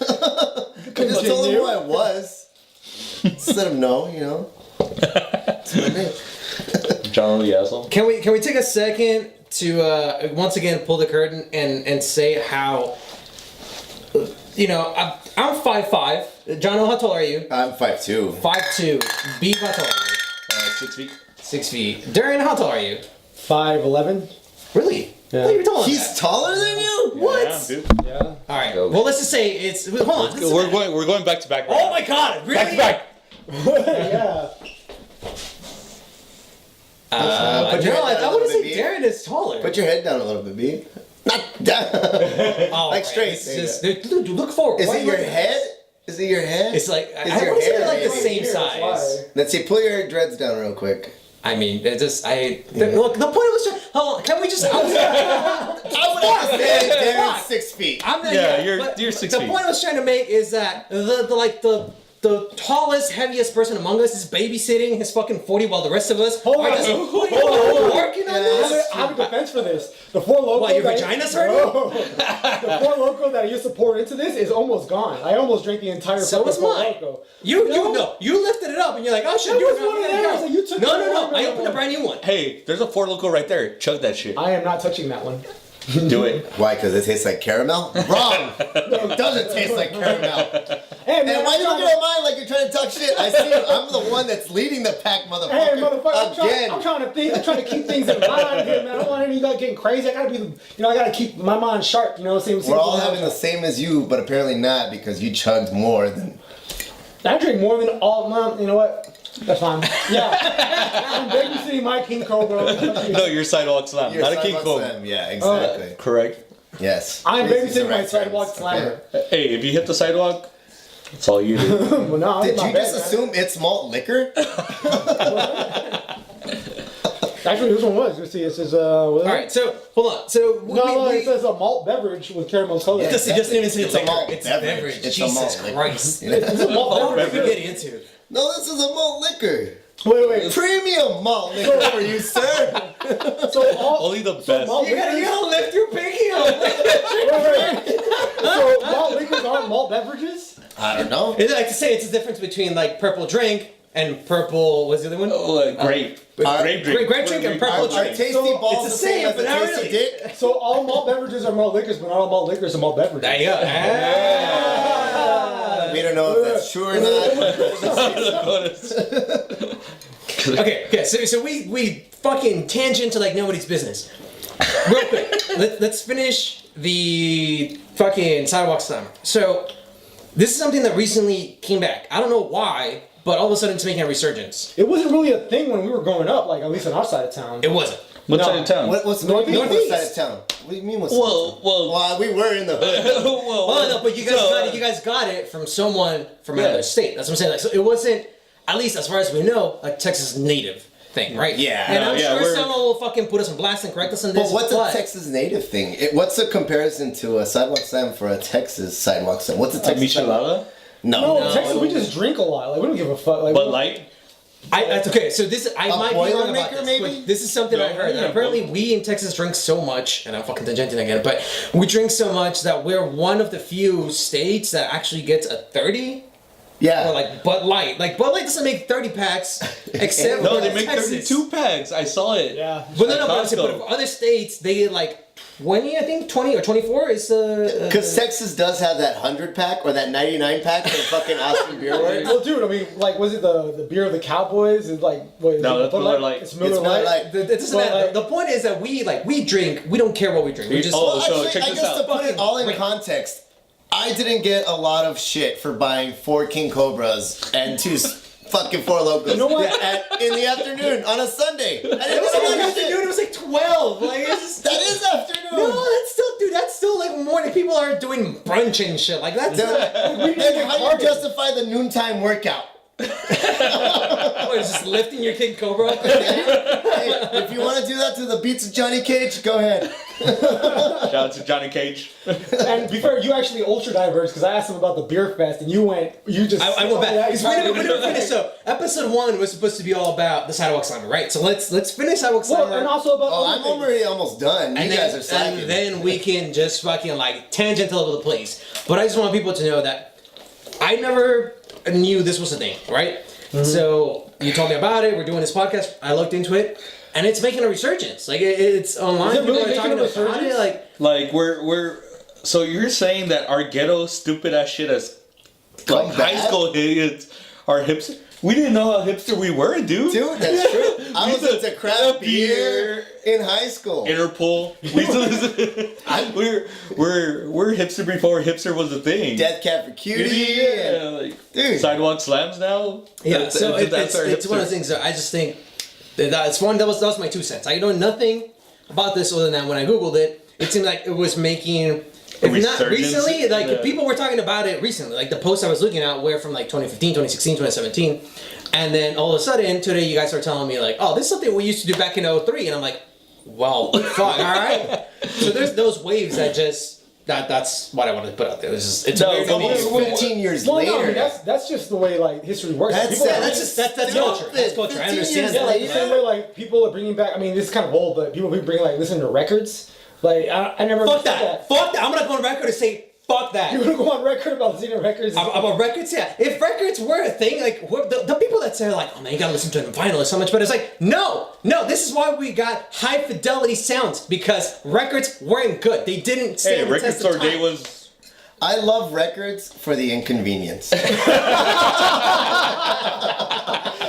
[SPEAKER 3] just told him who I was. Just let him know, you know? That's my name.
[SPEAKER 4] Jono the asshole.
[SPEAKER 2] Can we take a second to once again pull the curtain and say how I'm 5'5". Jono, how tall are you?
[SPEAKER 3] I'm 5'2".
[SPEAKER 2] 5'2". Beef, how tall are you?
[SPEAKER 4] 6 feet.
[SPEAKER 2] 6 feet. Darian, how tall are you?
[SPEAKER 1] 5'11".
[SPEAKER 2] Really?
[SPEAKER 1] Yeah.
[SPEAKER 2] I thought you were taller than
[SPEAKER 3] He's
[SPEAKER 2] that.
[SPEAKER 3] taller than you?
[SPEAKER 2] What?
[SPEAKER 4] Yeah, dude.
[SPEAKER 1] Yeah.
[SPEAKER 2] All right. Well, let's just say it's. Hold on. this is-
[SPEAKER 4] We're going back to back. Right
[SPEAKER 2] Oh
[SPEAKER 4] now.
[SPEAKER 2] my God! Really?
[SPEAKER 4] Back to back.
[SPEAKER 1] Yeah.
[SPEAKER 3] Put
[SPEAKER 2] No,
[SPEAKER 3] your head
[SPEAKER 2] I
[SPEAKER 3] down a
[SPEAKER 2] want
[SPEAKER 3] little
[SPEAKER 2] to say
[SPEAKER 3] bit, B.
[SPEAKER 2] Darren is taller.
[SPEAKER 3] Put your head down a little bit, B. Not down.
[SPEAKER 2] Oh,
[SPEAKER 3] like
[SPEAKER 2] right.
[SPEAKER 3] straight.
[SPEAKER 2] It's just, dude, look forward.
[SPEAKER 3] Is
[SPEAKER 2] Why
[SPEAKER 3] it
[SPEAKER 2] you
[SPEAKER 3] your
[SPEAKER 2] looking-
[SPEAKER 3] head? Is it your head?
[SPEAKER 2] It's like
[SPEAKER 3] Is
[SPEAKER 2] I
[SPEAKER 3] your
[SPEAKER 2] want to say
[SPEAKER 3] hair
[SPEAKER 2] they're like the
[SPEAKER 3] maybe?
[SPEAKER 2] same
[SPEAKER 1] Here, that's
[SPEAKER 2] size.
[SPEAKER 3] Let's see. Pull your dreads down real quick.
[SPEAKER 2] I mean, it just look. The point was just hold on. Can we just?
[SPEAKER 3] I would have to say Darren's 6 feet.
[SPEAKER 2] I'm not.
[SPEAKER 4] Yeah,
[SPEAKER 2] but
[SPEAKER 4] you're 6
[SPEAKER 2] The
[SPEAKER 4] feet.
[SPEAKER 2] point I was trying to make is that the tallest, heaviest person among us is babysitting his fucking 40 while the rest of us
[SPEAKER 1] Hold
[SPEAKER 2] are
[SPEAKER 1] on.
[SPEAKER 2] just
[SPEAKER 1] Hold on.
[SPEAKER 2] working on
[SPEAKER 1] I
[SPEAKER 2] this.
[SPEAKER 1] have a defense for this. The Four Loko.
[SPEAKER 2] What, your
[SPEAKER 1] that-
[SPEAKER 2] vagina's hurting?
[SPEAKER 1] No. The Four Loko that I used to pour into this is almost gone. I almost drank the entire
[SPEAKER 2] So
[SPEAKER 1] fucking
[SPEAKER 2] was
[SPEAKER 1] Four
[SPEAKER 2] mine.
[SPEAKER 1] Loko.
[SPEAKER 2] You lifted it up and you're like, oh shit,
[SPEAKER 1] That
[SPEAKER 2] you
[SPEAKER 1] was one of theirs that you took
[SPEAKER 2] No,
[SPEAKER 1] from
[SPEAKER 2] no,
[SPEAKER 1] the
[SPEAKER 2] no.
[SPEAKER 1] water
[SPEAKER 2] I
[SPEAKER 1] melon
[SPEAKER 2] opened a brand new one.
[SPEAKER 4] Hey, there's a Four Loko right there. Chug that shit.
[SPEAKER 1] I am not touching that one.
[SPEAKER 4] Do it.
[SPEAKER 3] Why? Because it tastes like caramel? Wrong. It doesn't taste like caramel.
[SPEAKER 1] Hey man,
[SPEAKER 3] And why you looking at mine like you're trying to talk shit? I see you. I'm the one that's leading the pack, motherfucker.
[SPEAKER 1] Hey motherfucker,
[SPEAKER 3] Again.
[SPEAKER 1] I'm trying to keep things in line here, man. I don't want any of you guys getting crazy. I gotta keep my mind sharp. You know what I'm saying?
[SPEAKER 3] We're all having the same as you, but apparently not because you chugged more than.
[SPEAKER 1] I drink more than all. You know what? That's fine. Yeah, I'm babysitting my King Cobra.
[SPEAKER 4] No, you're Sidewalk Slam,
[SPEAKER 3] You're
[SPEAKER 4] not a King
[SPEAKER 3] Sidewalk
[SPEAKER 4] Cobra.
[SPEAKER 3] Slam. Yeah, exactly.
[SPEAKER 4] Correct.
[SPEAKER 3] Yes.
[SPEAKER 1] I'm
[SPEAKER 3] This is the
[SPEAKER 1] babysitting my
[SPEAKER 3] right
[SPEAKER 1] Sidewalk
[SPEAKER 3] terms,
[SPEAKER 1] Slammer.
[SPEAKER 3] okay?
[SPEAKER 4] Hey, if you hit the sidewalk, that's all you do.
[SPEAKER 1] Well, no,
[SPEAKER 3] Did
[SPEAKER 1] it's
[SPEAKER 3] you
[SPEAKER 1] not bad,
[SPEAKER 3] just
[SPEAKER 1] man.
[SPEAKER 3] assume it's malt liquor?
[SPEAKER 1] Actually, this one was. You see, it says
[SPEAKER 2] All right, so hold on. So
[SPEAKER 1] it says a malt beverage with caramel color.
[SPEAKER 2] It doesn't even say
[SPEAKER 3] It's a
[SPEAKER 2] liquor.
[SPEAKER 3] malt
[SPEAKER 2] It's
[SPEAKER 3] beverage.
[SPEAKER 2] beverage.
[SPEAKER 3] It's a
[SPEAKER 2] Jesus
[SPEAKER 3] malt liquor.
[SPEAKER 2] Christ.
[SPEAKER 3] Yeah.
[SPEAKER 1] It's a malt
[SPEAKER 2] What are we
[SPEAKER 1] beverage.
[SPEAKER 2] getting into?
[SPEAKER 3] No, this is a malt liquor.
[SPEAKER 1] Wait.
[SPEAKER 3] Premium malt liquor for you, sir.
[SPEAKER 1] So all
[SPEAKER 4] Only the best.
[SPEAKER 1] malt
[SPEAKER 2] You
[SPEAKER 1] liquors,
[SPEAKER 2] gotta lift your pinky up.
[SPEAKER 1] so malt liquors aren't malt beverages?
[SPEAKER 3] I don't know.
[SPEAKER 2] It's like to say it's the difference between like purple drink and purple. What's the other one?
[SPEAKER 4] Grape.
[SPEAKER 3] Grape
[SPEAKER 4] drink.
[SPEAKER 2] Grape drink and purple
[SPEAKER 3] Are
[SPEAKER 2] drink.
[SPEAKER 3] tasty
[SPEAKER 1] So,
[SPEAKER 3] balls
[SPEAKER 2] it's
[SPEAKER 3] the
[SPEAKER 2] the
[SPEAKER 3] same
[SPEAKER 2] same,
[SPEAKER 3] as
[SPEAKER 2] but
[SPEAKER 3] a
[SPEAKER 2] not
[SPEAKER 3] tasty
[SPEAKER 2] really.
[SPEAKER 3] dick?
[SPEAKER 1] So all malt beverages are malt liquors, but not all malt liquors are malt beverages.
[SPEAKER 2] There you go.
[SPEAKER 3] We don't know if that's true or not.
[SPEAKER 2] Okay. So we fucking tangent to like nobody's business. Real quick, let's finish the fucking Sidewalk Slammer. So this is something that recently came back. I don't know why, but all of a sudden it's making a resurgence.
[SPEAKER 1] It wasn't really a thing when we were growing up, like at least on our side of town.
[SPEAKER 2] It wasn't.
[SPEAKER 4] What
[SPEAKER 1] No.
[SPEAKER 4] side of town?
[SPEAKER 3] What's
[SPEAKER 1] Northeast.
[SPEAKER 3] what side of town? What do you mean what's
[SPEAKER 4] Well,
[SPEAKER 3] we were in the hood.
[SPEAKER 2] Well, no, but you guys got it from someone from another state. That's what I'm saying. Like, so it wasn't, at least as far as we know, a Texas native thing, right?
[SPEAKER 3] Yeah.
[SPEAKER 2] And
[SPEAKER 3] No,
[SPEAKER 2] I'm
[SPEAKER 4] yeah,
[SPEAKER 2] sure
[SPEAKER 4] we're-
[SPEAKER 2] someone will fucking put us on blast and correct us on this.
[SPEAKER 3] But what's a Texas native thing? What's the comparison to a sidewalk slam for a Texas sidewalk slam? What's a Texas
[SPEAKER 4] Michelada?
[SPEAKER 1] No,
[SPEAKER 3] No.
[SPEAKER 1] Texas, we just drink a lot. Like we don't give a fuck. Like,
[SPEAKER 4] Bud Light?
[SPEAKER 2] That's okay. So this, I might be wrong about
[SPEAKER 3] Boilermaker,
[SPEAKER 2] this,
[SPEAKER 3] maybe?
[SPEAKER 2] but this is something I heard. And apparently, we in Texas drink so much, and I'm fucking tangenting again, but we drink so much that we're one of the few states that actually gets a 30
[SPEAKER 3] Yeah.
[SPEAKER 2] Or like Bud Light. Like Bud Light doesn't make 30 packs except
[SPEAKER 4] No,
[SPEAKER 2] for
[SPEAKER 4] they make
[SPEAKER 2] Texas.
[SPEAKER 4] 32 packs. I saw it.
[SPEAKER 1] Yeah.
[SPEAKER 2] But no,
[SPEAKER 4] At
[SPEAKER 2] but
[SPEAKER 4] Costco.
[SPEAKER 2] for other states, they get like 20, I think, 20 or 24 is
[SPEAKER 3] Because Texas does have that 100 pack or that 99 pack for fucking Austin Beer Works.
[SPEAKER 1] Well, dude, I mean, like, was it the beer of the Cowboys? Is like, what is
[SPEAKER 4] No,
[SPEAKER 1] it?
[SPEAKER 4] that's
[SPEAKER 1] Bud
[SPEAKER 4] Miller Lite.
[SPEAKER 1] It's Miller
[SPEAKER 3] It's Miller
[SPEAKER 1] Lite.
[SPEAKER 3] Lite.
[SPEAKER 2] it doesn't
[SPEAKER 1] But,
[SPEAKER 2] matter.
[SPEAKER 1] like-
[SPEAKER 2] The point is that we drink. We don't care what we drink. We just
[SPEAKER 4] Oh, so
[SPEAKER 3] Actually,
[SPEAKER 4] check
[SPEAKER 3] I
[SPEAKER 4] this
[SPEAKER 3] guess
[SPEAKER 4] out.
[SPEAKER 3] to put it all in
[SPEAKER 2] Wait.
[SPEAKER 3] context, I didn't get a lot of shit for buying 4 King Cobras and 2 fucking Four Locos
[SPEAKER 1] You know what?
[SPEAKER 3] in the afternoon on a Sunday. I didn't
[SPEAKER 2] It was
[SPEAKER 3] know
[SPEAKER 2] like
[SPEAKER 3] that
[SPEAKER 2] afternoon.
[SPEAKER 3] shit.
[SPEAKER 2] It was like 12. Like it's just,
[SPEAKER 3] That is afternoon.
[SPEAKER 2] no, that's still, dude. That's still like morning. People are doing brunch and shit. Like that's
[SPEAKER 3] Then how do you justify the noontime workout?
[SPEAKER 2] what, it's just lifting your King Cobra.
[SPEAKER 3] Hey, if you want to do that to the beats of Johnny Cage, go ahead.
[SPEAKER 4] Shout out to Johnny Cage.
[SPEAKER 1] And to be fair, you actually ultra diverged because I asked him about the beer fest and you just.
[SPEAKER 2] I went back.
[SPEAKER 1] Yeah,
[SPEAKER 2] Because we never finished. So episode 1 was supposed to be all about the Sidewalk Slammer, right? So let's finish Sidewalk Slammer.
[SPEAKER 1] Well, and also about.
[SPEAKER 3] Oh,
[SPEAKER 1] other
[SPEAKER 3] I'm
[SPEAKER 1] things.
[SPEAKER 3] already almost done. You guys are slacking.
[SPEAKER 2] And then we can just fucking like tangent all over the place. But I just want people to know that I never knew this was a thing, right?
[SPEAKER 1] Mm-hmm.
[SPEAKER 2] So you told me about it. We're doing this podcast. I looked into it, and it's making a resurgence. Like it's online.
[SPEAKER 1] Is it really
[SPEAKER 2] People are
[SPEAKER 1] making
[SPEAKER 2] talking
[SPEAKER 1] a
[SPEAKER 2] about it.
[SPEAKER 1] resurgence?
[SPEAKER 2] Like
[SPEAKER 4] Like we're so you're saying that our ghetto stupid ass shit has
[SPEAKER 3] Come
[SPEAKER 4] high
[SPEAKER 3] back?
[SPEAKER 4] school hits our hipster. We didn't know how hipster we were, dude.
[SPEAKER 3] Dude, that's true. I was
[SPEAKER 4] used to
[SPEAKER 3] into craft
[SPEAKER 4] craft
[SPEAKER 3] beer in high school.
[SPEAKER 4] Interpol. We used to listen. we're hipster before hipster was a thing.
[SPEAKER 3] Death Cat for Cutie.
[SPEAKER 4] Yeah, like
[SPEAKER 3] Dude.
[SPEAKER 4] Sidewalk Slams now.
[SPEAKER 2] yeah. So
[SPEAKER 4] That's our
[SPEAKER 2] it's one of
[SPEAKER 4] hipster.
[SPEAKER 2] those things that I just think that it's one. That was my 2 cents. I know nothing about this other than when I googled it, it seemed like it was making. If not
[SPEAKER 4] resurgence?
[SPEAKER 2] recently, like
[SPEAKER 4] Yeah.
[SPEAKER 2] people were talking about it recently. Like the posts I was looking at were from like 2015, 2016, 2017. And then all of a sudden, today you guys are telling me like, oh, this is something we used to do back in 03. And I'm like, well, fuck, all right. So there's those waves that just, that's what I wanted to put out there. It's
[SPEAKER 4] No,
[SPEAKER 2] very
[SPEAKER 4] but
[SPEAKER 2] amazing.
[SPEAKER 4] we-
[SPEAKER 3] 15 years
[SPEAKER 1] Well,
[SPEAKER 3] later.
[SPEAKER 1] no, I mean, that's just the way like history works.
[SPEAKER 3] That's
[SPEAKER 1] People are-
[SPEAKER 3] sad.
[SPEAKER 2] That's culture. That's culture. I
[SPEAKER 3] 15
[SPEAKER 2] understand
[SPEAKER 3] years
[SPEAKER 1] Yeah,
[SPEAKER 2] that.
[SPEAKER 1] like the same way like people are bringing back. I mean, this is kind of old, but people bring like listen to records. Like I never
[SPEAKER 2] Fuck
[SPEAKER 1] understood
[SPEAKER 2] that. Fuck that. I'm gonna go on record and say, fuck that.
[SPEAKER 1] You want to go on record about listening to records?
[SPEAKER 2] About records, yeah. If records were a thing, like the people that say like, oh man, you gotta listen to it in vinyl, it's so much better. It's like, no. This is why we got high fidelity sounds because records weren't good. They didn't
[SPEAKER 4] Hey,
[SPEAKER 2] stand the
[SPEAKER 4] record
[SPEAKER 2] test
[SPEAKER 4] store
[SPEAKER 2] of time.
[SPEAKER 4] day was.
[SPEAKER 3] I love records for the inconvenience.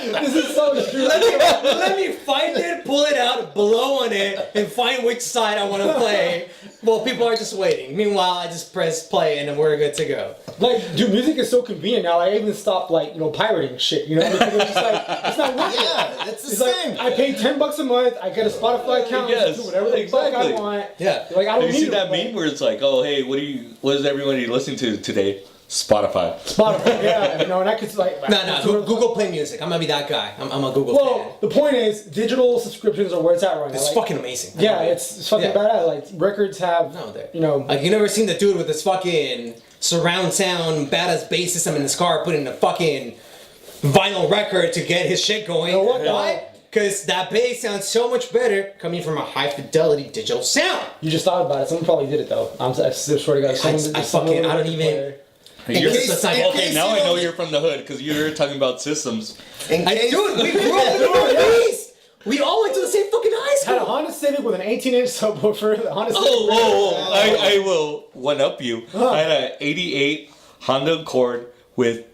[SPEAKER 1] This is so true.
[SPEAKER 2] Let me find it, pull it out, blow on it, and find which side I want to play. Well, people are just waiting. Meanwhile, I just press play and then we're good to go.
[SPEAKER 1] Like, dude, music is so convenient now. Like, I even stopped like pirating shit. You know, because it's just like it's not worth it.
[SPEAKER 3] Yeah, it's the
[SPEAKER 1] It's like
[SPEAKER 3] same.
[SPEAKER 1] I pay $10 a month. I get a Spotify account.
[SPEAKER 4] Yes,
[SPEAKER 1] Do whatever the fuck
[SPEAKER 4] exactly.
[SPEAKER 1] I want.
[SPEAKER 2] Yeah.
[SPEAKER 1] Like I don't
[SPEAKER 4] Have you
[SPEAKER 1] need
[SPEAKER 4] seen that
[SPEAKER 1] like,
[SPEAKER 4] meme where it's like, oh hey, what is everybody listening to today? Spotify.
[SPEAKER 1] Spotify. Yeah, and I could like
[SPEAKER 2] No, Google Play Music. I'm gonna be that guy. I'm a Google fan.
[SPEAKER 1] Well, the point is, digital subscriptions are where it's at right now.
[SPEAKER 2] It's
[SPEAKER 1] Like,
[SPEAKER 2] fucking amazing.
[SPEAKER 1] Yeah, it's fucking
[SPEAKER 2] Yeah.
[SPEAKER 1] badass. Like records have,
[SPEAKER 2] No, they're-
[SPEAKER 1] you know,
[SPEAKER 2] Like, you never seen the dude with this fucking surround sound, badass bass system in his car putting a fucking vinyl record to get his shit going.
[SPEAKER 1] You know what,
[SPEAKER 2] Why? Because that bass sounds so much better coming from a high fidelity digital sound.
[SPEAKER 1] you just thought about it. Someone probably did it though. I swear to God, someone did
[SPEAKER 2] I
[SPEAKER 1] this. Someone
[SPEAKER 2] fucking- I
[SPEAKER 1] with
[SPEAKER 2] don't
[SPEAKER 1] a
[SPEAKER 2] even-
[SPEAKER 1] player.
[SPEAKER 4] You're-
[SPEAKER 3] case-
[SPEAKER 2] It's like,
[SPEAKER 3] in
[SPEAKER 4] okay,
[SPEAKER 3] case
[SPEAKER 4] now
[SPEAKER 3] you
[SPEAKER 4] I know
[SPEAKER 3] don't-
[SPEAKER 4] you're from the hood because you're talking about systems.
[SPEAKER 3] In case,
[SPEAKER 2] Dude, we grew up in the Northeast. We all went to the same fucking high
[SPEAKER 1] Had a
[SPEAKER 2] school.
[SPEAKER 1] Honda Civic with an 18-inch subwoofer. The Honda Civic.
[SPEAKER 4] Oh, I will one up you. I had an '88 Honda Accord with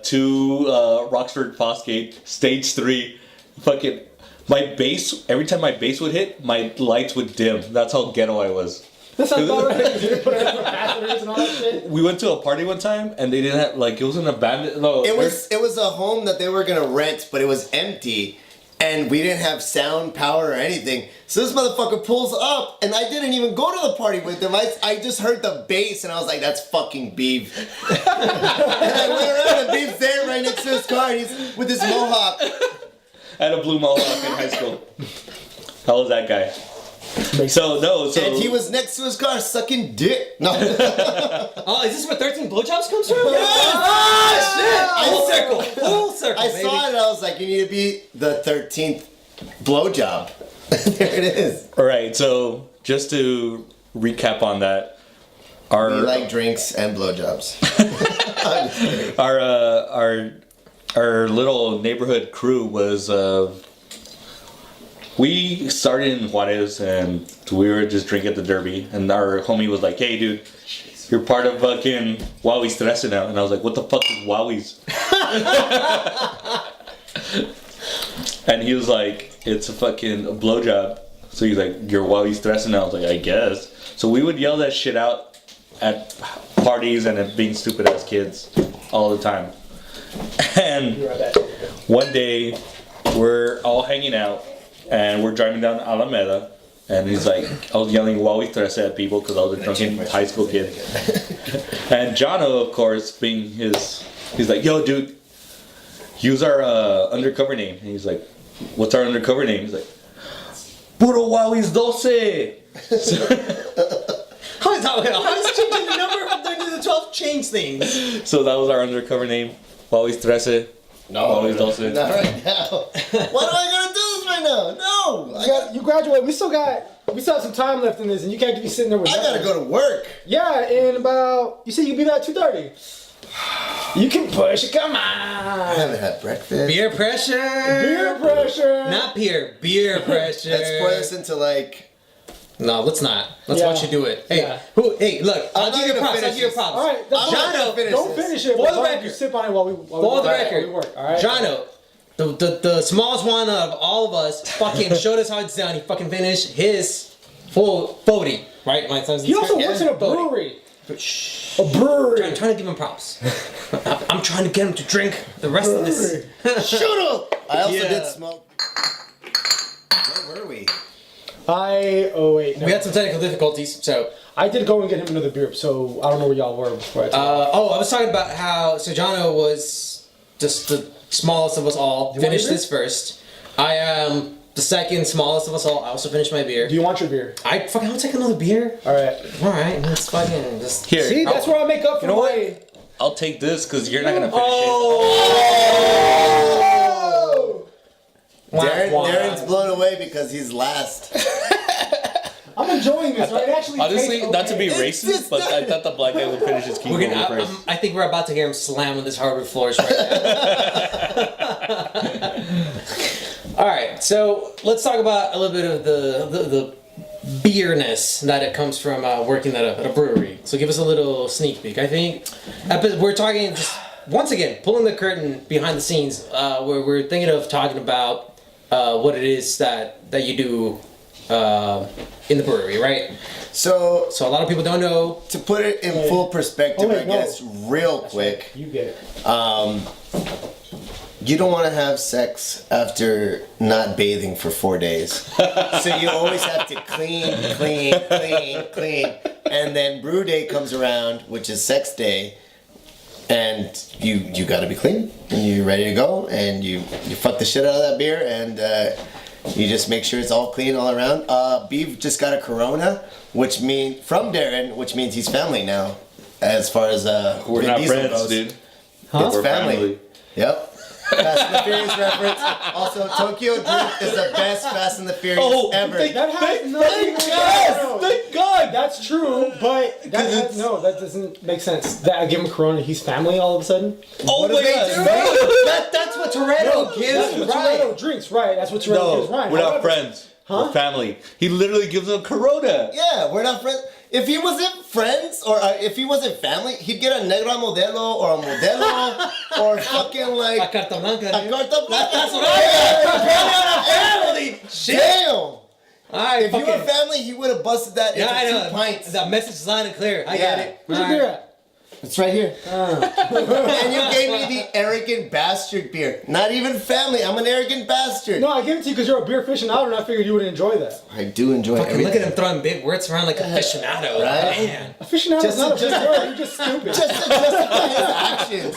[SPEAKER 4] 2 Rockford Fosgate Stage 3. Fucking my bass. Every time my bass would hit, my lights would dim. That's how ghetto I was.
[SPEAKER 1] That sounds about right. You didn't put it in capacitors and all that shit.
[SPEAKER 4] We went to a party one time and they didn't have like it was an abandoned. No,
[SPEAKER 3] it was a home that they were gonna rent, but it was empty, and we didn't have sound, power, or anything. So this motherfucker pulls up, and I didn't even go to the party with him. I just heard the bass, and I was like, "That's fucking Beeb." And I went around, and Beeb's there right next to his car, and he's with his mohawk.
[SPEAKER 4] I had a blue mohawk in high school. How was that guy? So
[SPEAKER 3] And he was next to his car sucking dick. No.
[SPEAKER 2] Oh, is this where 13 blowjobs comes from?
[SPEAKER 3] Yes!
[SPEAKER 2] Ah, shit! Full circle. Full circle,
[SPEAKER 3] I
[SPEAKER 2] baby.
[SPEAKER 3] saw it, and I was like, you need to be the 13th blowjob. There it is.
[SPEAKER 4] All right, so just to recap on that, our
[SPEAKER 3] We like drinks and blowjobs.
[SPEAKER 4] our little neighborhood crew was we started in Juarez and we were just drinking at the Derby, and our homie was like, "Hey, dude, you're part of fucking Wowie's Trece now," and I was like, "What the fuck is Wowie's?" And he was like, "It's a fucking blowjob." So he's like, "You're Wowie's Trece now?" I was like, "I guess." So we would yell that shit out at parties and at being stupid ass kids all the time. And one day we're all hanging out and we're driving down Alameda, and he's like, I was yelling Wowie's Trece at people because I was a drunken high school kid. And Jono, of course, being he's like, "Yo, dude, use our undercover name." And he's like, "What's our undercover name?" He's like, "Puro Wowie's 12."
[SPEAKER 2] How is changing the number from 30 to 12 change things?
[SPEAKER 4] So that was our undercover name, Wowie's Trece.
[SPEAKER 3] No,
[SPEAKER 4] Wowie's 12.
[SPEAKER 3] not right now. Why do I gotta do this right now? No,
[SPEAKER 1] You graduate. We still have some time left in this, and you can't be sitting there with.
[SPEAKER 3] I gotta go to work.
[SPEAKER 1] Yeah, in about. You said you can be there at 2:30. You can push it. Come
[SPEAKER 3] I
[SPEAKER 1] on.
[SPEAKER 3] haven't had breakfast.
[SPEAKER 2] Beer pressure.
[SPEAKER 1] Peer pressure.
[SPEAKER 2] Not peer. Beer pressure.
[SPEAKER 3] Let's pour this into like.
[SPEAKER 2] No, let's not. Let's
[SPEAKER 1] Yeah.
[SPEAKER 2] watch you do it. Hey,
[SPEAKER 1] Yeah.
[SPEAKER 2] Hey, look. I'll
[SPEAKER 3] not
[SPEAKER 2] give you
[SPEAKER 3] gonna
[SPEAKER 2] props. I'll
[SPEAKER 3] finish
[SPEAKER 2] give you
[SPEAKER 3] this.
[SPEAKER 2] props.
[SPEAKER 1] All right. That's
[SPEAKER 3] I'm not
[SPEAKER 1] fine.
[SPEAKER 3] gonna finish
[SPEAKER 1] Don't
[SPEAKER 3] this.
[SPEAKER 1] finish it.
[SPEAKER 2] For
[SPEAKER 1] but
[SPEAKER 2] the
[SPEAKER 1] don't
[SPEAKER 2] record.
[SPEAKER 1] You sip on it while we.
[SPEAKER 2] For the record.
[SPEAKER 1] We work. All right.
[SPEAKER 2] Jono, the smallest one of all of us, fucking showed us how it's done. He fucking finished his full 40, right? My son's
[SPEAKER 1] He also
[SPEAKER 2] yeah.
[SPEAKER 1] works in a
[SPEAKER 2] 40.
[SPEAKER 1] brewery.
[SPEAKER 2] Shh.
[SPEAKER 1] A brewery.
[SPEAKER 2] I'm trying to give him props. I'm trying to get him to drink the rest of this.
[SPEAKER 3] Shut up! I also
[SPEAKER 2] Yeah.
[SPEAKER 3] did smoke. Where were we?
[SPEAKER 1] Oh wait. No.
[SPEAKER 2] We had some technical difficulties, so.
[SPEAKER 1] I did go and get him another beer, so I don't know where y'all were before I took off.
[SPEAKER 2] I was talking about how Jono was just the smallest of us all.
[SPEAKER 1] you
[SPEAKER 2] Finished
[SPEAKER 1] want your
[SPEAKER 2] this first. I am the second smallest of us all. I also finished my beer.
[SPEAKER 1] Do you want your beer?
[SPEAKER 2] I want to take another beer.
[SPEAKER 1] All right.
[SPEAKER 2] All right, let's fucking just.
[SPEAKER 4] Here,
[SPEAKER 1] See, that's where I make up for
[SPEAKER 4] know what?
[SPEAKER 1] my.
[SPEAKER 4] I'll take this because you're not gonna finish
[SPEAKER 1] Oh!
[SPEAKER 3] Darren's blown away because he's last.
[SPEAKER 1] I'm enjoying this. Right? It actually.
[SPEAKER 4] it. Honestly,
[SPEAKER 1] tastes
[SPEAKER 4] not to be
[SPEAKER 1] okay.
[SPEAKER 4] racist, but I thought the black guy would finish his key
[SPEAKER 2] We're gonna,
[SPEAKER 4] first.
[SPEAKER 2] I think we're about to hear him slam on this hardwood floors right now. All right, so let's talk about a little bit of the beerness that it comes from working at a brewery. So give us a little sneak peek. I think we're talking just once again pulling the curtain behind the scenes. Where we're thinking of talking about what it is that you do in the brewery, right?
[SPEAKER 3] So
[SPEAKER 2] So a lot of people don't know.
[SPEAKER 3] to put it in full perspective,
[SPEAKER 1] Oh, wait,
[SPEAKER 3] I guess, real quick.
[SPEAKER 1] You get it.
[SPEAKER 3] You don't want to have sex after not bathing for 4 days. So you always have to clean. And then brew day comes around, which is sex day, and you gotta be clean. And you're ready to go, and you fuck the shit out of that beer, and you just make sure it's all clean all around. Beef just got a Corona, from Darren, which means he's family now. As far as
[SPEAKER 4] We're
[SPEAKER 3] Vin
[SPEAKER 4] not
[SPEAKER 3] Diesel
[SPEAKER 4] friends,
[SPEAKER 3] goes.
[SPEAKER 4] dude.
[SPEAKER 3] It's
[SPEAKER 4] We're
[SPEAKER 3] family. Yep. Fast and the Furious reference. Also, Tokyo Drift is the best Fast and the Furious ever.
[SPEAKER 1] That has nothing.
[SPEAKER 4] God! Thank God!
[SPEAKER 1] That's true, but that doesn't make sense. That I give him Corona, he's family all of a sudden.
[SPEAKER 4] Oh my God!
[SPEAKER 2] That's what Toretto gives.
[SPEAKER 1] That's what Toretto drinks, right? That's what Toretto gives, right?
[SPEAKER 4] We're not
[SPEAKER 1] However-
[SPEAKER 4] friends. We're family. He literally gives him Corona.
[SPEAKER 3] Yeah, we're not friends. If he wasn't friends, or if he wasn't family, he'd get a Negra Modelo, or a Modelo, or fucking
[SPEAKER 2] La
[SPEAKER 3] like
[SPEAKER 2] Carta Blanca.
[SPEAKER 3] a
[SPEAKER 2] dude.
[SPEAKER 3] Carta Blanca.
[SPEAKER 2] That's what I got. Family. Shit.
[SPEAKER 3] Damn!
[SPEAKER 2] All right,
[SPEAKER 3] If you were family, he would have busted that
[SPEAKER 2] Yeah, I
[SPEAKER 3] into
[SPEAKER 2] know.
[SPEAKER 3] 2 pints.
[SPEAKER 2] The message is loud and clear. I
[SPEAKER 3] Yeah.
[SPEAKER 2] get it.
[SPEAKER 1] Where's your
[SPEAKER 2] All
[SPEAKER 1] beer
[SPEAKER 2] right.
[SPEAKER 1] at?
[SPEAKER 3] It's right here. And you gave me the arrogant bastard beer. Not even family. I'm an arrogant bastard.
[SPEAKER 1] No, I give it to you because you're a beer aficionado, and I figured you would enjoy that.
[SPEAKER 3] I do enjoy
[SPEAKER 2] Fucking
[SPEAKER 3] everything.
[SPEAKER 2] look at him throwing big words around like aficionado.
[SPEAKER 3] Right?
[SPEAKER 2] Man.
[SPEAKER 1] Aficionado is not a big word. You're just stupid.
[SPEAKER 3] Just to justify his actions.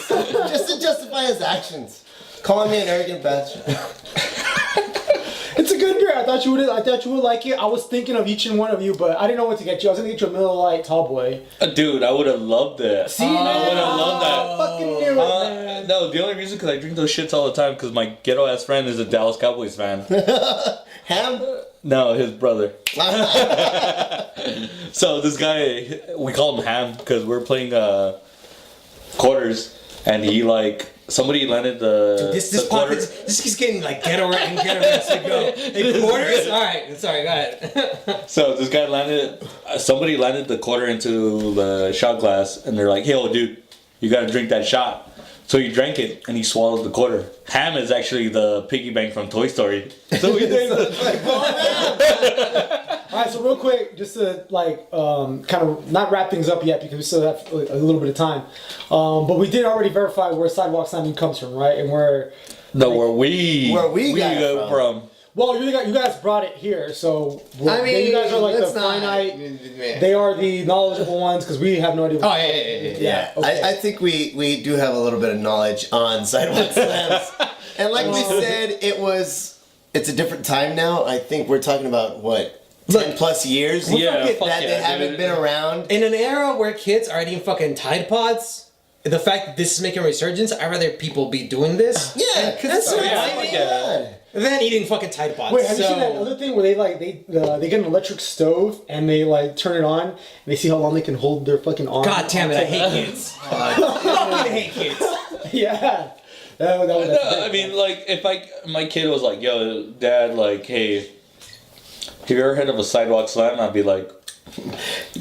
[SPEAKER 3] Just to justify his actions. Calling me an arrogant bastard.
[SPEAKER 1] It's a good beer. I thought you would like it. I was thinking of each and one of you, but I didn't know what to get you. I was gonna get you a Miller Lite Tall Boy.
[SPEAKER 4] Dude, I would have loved that.
[SPEAKER 1] See, man,
[SPEAKER 4] I would have loved that.
[SPEAKER 1] I fucking knew it, man.
[SPEAKER 4] No, the only reason because I drink those shits all the time because my ghetto ass friend is a Dallas Cowboys fan.
[SPEAKER 3] Ham?
[SPEAKER 4] No, his brother. So this guy, we call him Ham because we're playing quarters, and he like somebody landed the
[SPEAKER 2] This
[SPEAKER 4] the quarter.
[SPEAKER 2] this keeps getting like ghetto and ghetto rats to go. Hey, quarters? Alright, sorry, go ahead.
[SPEAKER 4] So this guy landed. Somebody landed the quarter into the shot glass, and they're like, "Yo, dude, you gotta drink that shot." So he drank it, and he swallowed the quarter. Ham is actually the piggy bank from Toy Story. So we think
[SPEAKER 1] Alright, so real quick, just to like kind of not wrap things up yet because we still have a little bit of time. But we did already verify where Sidewalk Slamming comes from, right? And where
[SPEAKER 4] where we
[SPEAKER 3] got it
[SPEAKER 4] go from.
[SPEAKER 1] well, you guys brought it here, so you guys are like the finite. They are the knowledgeable ones because we have no idea.
[SPEAKER 2] Oh, yeah.
[SPEAKER 3] Yeah,
[SPEAKER 1] okay.
[SPEAKER 3] I think we do have a little bit of knowledge on sidewalk slams, and like we said, it's a different time now. I think we're talking about what 10 plus years.
[SPEAKER 4] Yeah, fuck
[SPEAKER 3] that
[SPEAKER 4] yeah,
[SPEAKER 3] they haven't
[SPEAKER 4] dude.
[SPEAKER 3] been around.
[SPEAKER 2] In an era where kids are eating fucking Tide Pods, the fact that this is making a resurgence, I'd rather people be doing this.
[SPEAKER 3] Yeah, because
[SPEAKER 2] That's
[SPEAKER 3] it's
[SPEAKER 2] right.
[SPEAKER 3] so good.
[SPEAKER 2] than eating fucking Tide Pods.
[SPEAKER 1] Wait, have you seen that other thing where they get an electric stove and they like turn it on and they see how long they can hold their fucking arm?
[SPEAKER 2] God damn it, I hate kids. I hate kids.
[SPEAKER 1] Yeah.
[SPEAKER 4] I mean, like, if my kid was like, "Yo, Dad, like, hey, have you ever heard of a sidewalk slam?" I'd be like,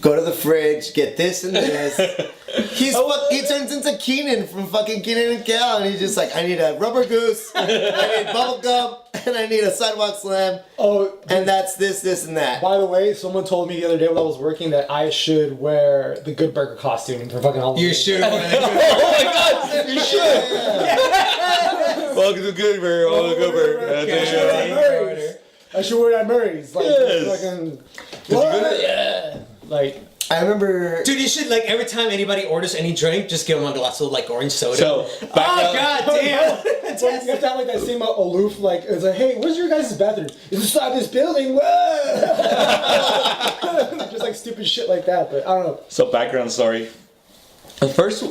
[SPEAKER 3] Go to the fridge, get this and this. He turns into Keenan from fucking Keenan and Kel, and he's just like, I need a rubber goose, I need bubble gum, and I need a sidewalk slam.
[SPEAKER 1] Oh,
[SPEAKER 3] and that's this, and that.
[SPEAKER 1] By the way, someone told me the other day when I was working that I should wear the Good Burger costume for fucking Halloween.
[SPEAKER 2] You should.
[SPEAKER 4] "Oh my God, you should!" Welcome to Good Burger. Welcome to Good Burger.
[SPEAKER 1] I should wear that Murray's. Like,
[SPEAKER 4] Yes.
[SPEAKER 1] fucking, what? Yeah. Like,
[SPEAKER 3] I remember.
[SPEAKER 2] Dude, you should, like, every time anybody orders any drink, just give them a glass of, like, orange soda.
[SPEAKER 4] So, back up.
[SPEAKER 2] God damn.
[SPEAKER 1] you have to have like that same aloof, like, it's like, hey, where's your guys' bathroom? It's inside this building. Whoa! Just like stupid shit like that, but I don't know.
[SPEAKER 4] So, background story. At first,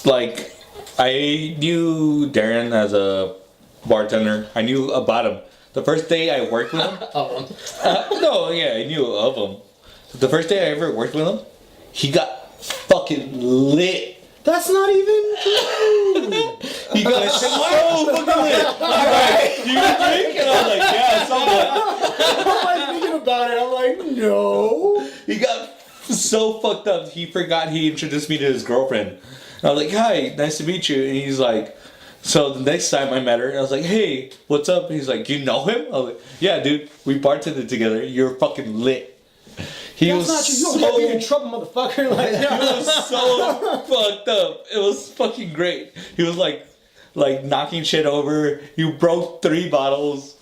[SPEAKER 4] like, I knew Darren as a bartender. I knew about him. The first day I worked with him. I knew of him. The first day I ever worked with him, he got fucking lit.
[SPEAKER 1] That's not even true.
[SPEAKER 4] He got so fucking lit. Alright, you gonna drink? And I was like, yeah, somewhat.
[SPEAKER 1] I'm like thinking about it. I'm like, no.
[SPEAKER 4] He got so fucked up, he forgot he introduced me to his girlfriend. And I was like, hi, nice to meet you. And he's like, so the next time I met her, I was like, hey, what's up? And he's like, you know him? I was like, yeah, dude, we bartended together. You're fucking lit. He
[SPEAKER 1] That's not true. You don't get me in trouble, motherfucker. Like,
[SPEAKER 4] He was so fucked up. It was fucking great. He was like knocking shit over. You broke 3 bottles.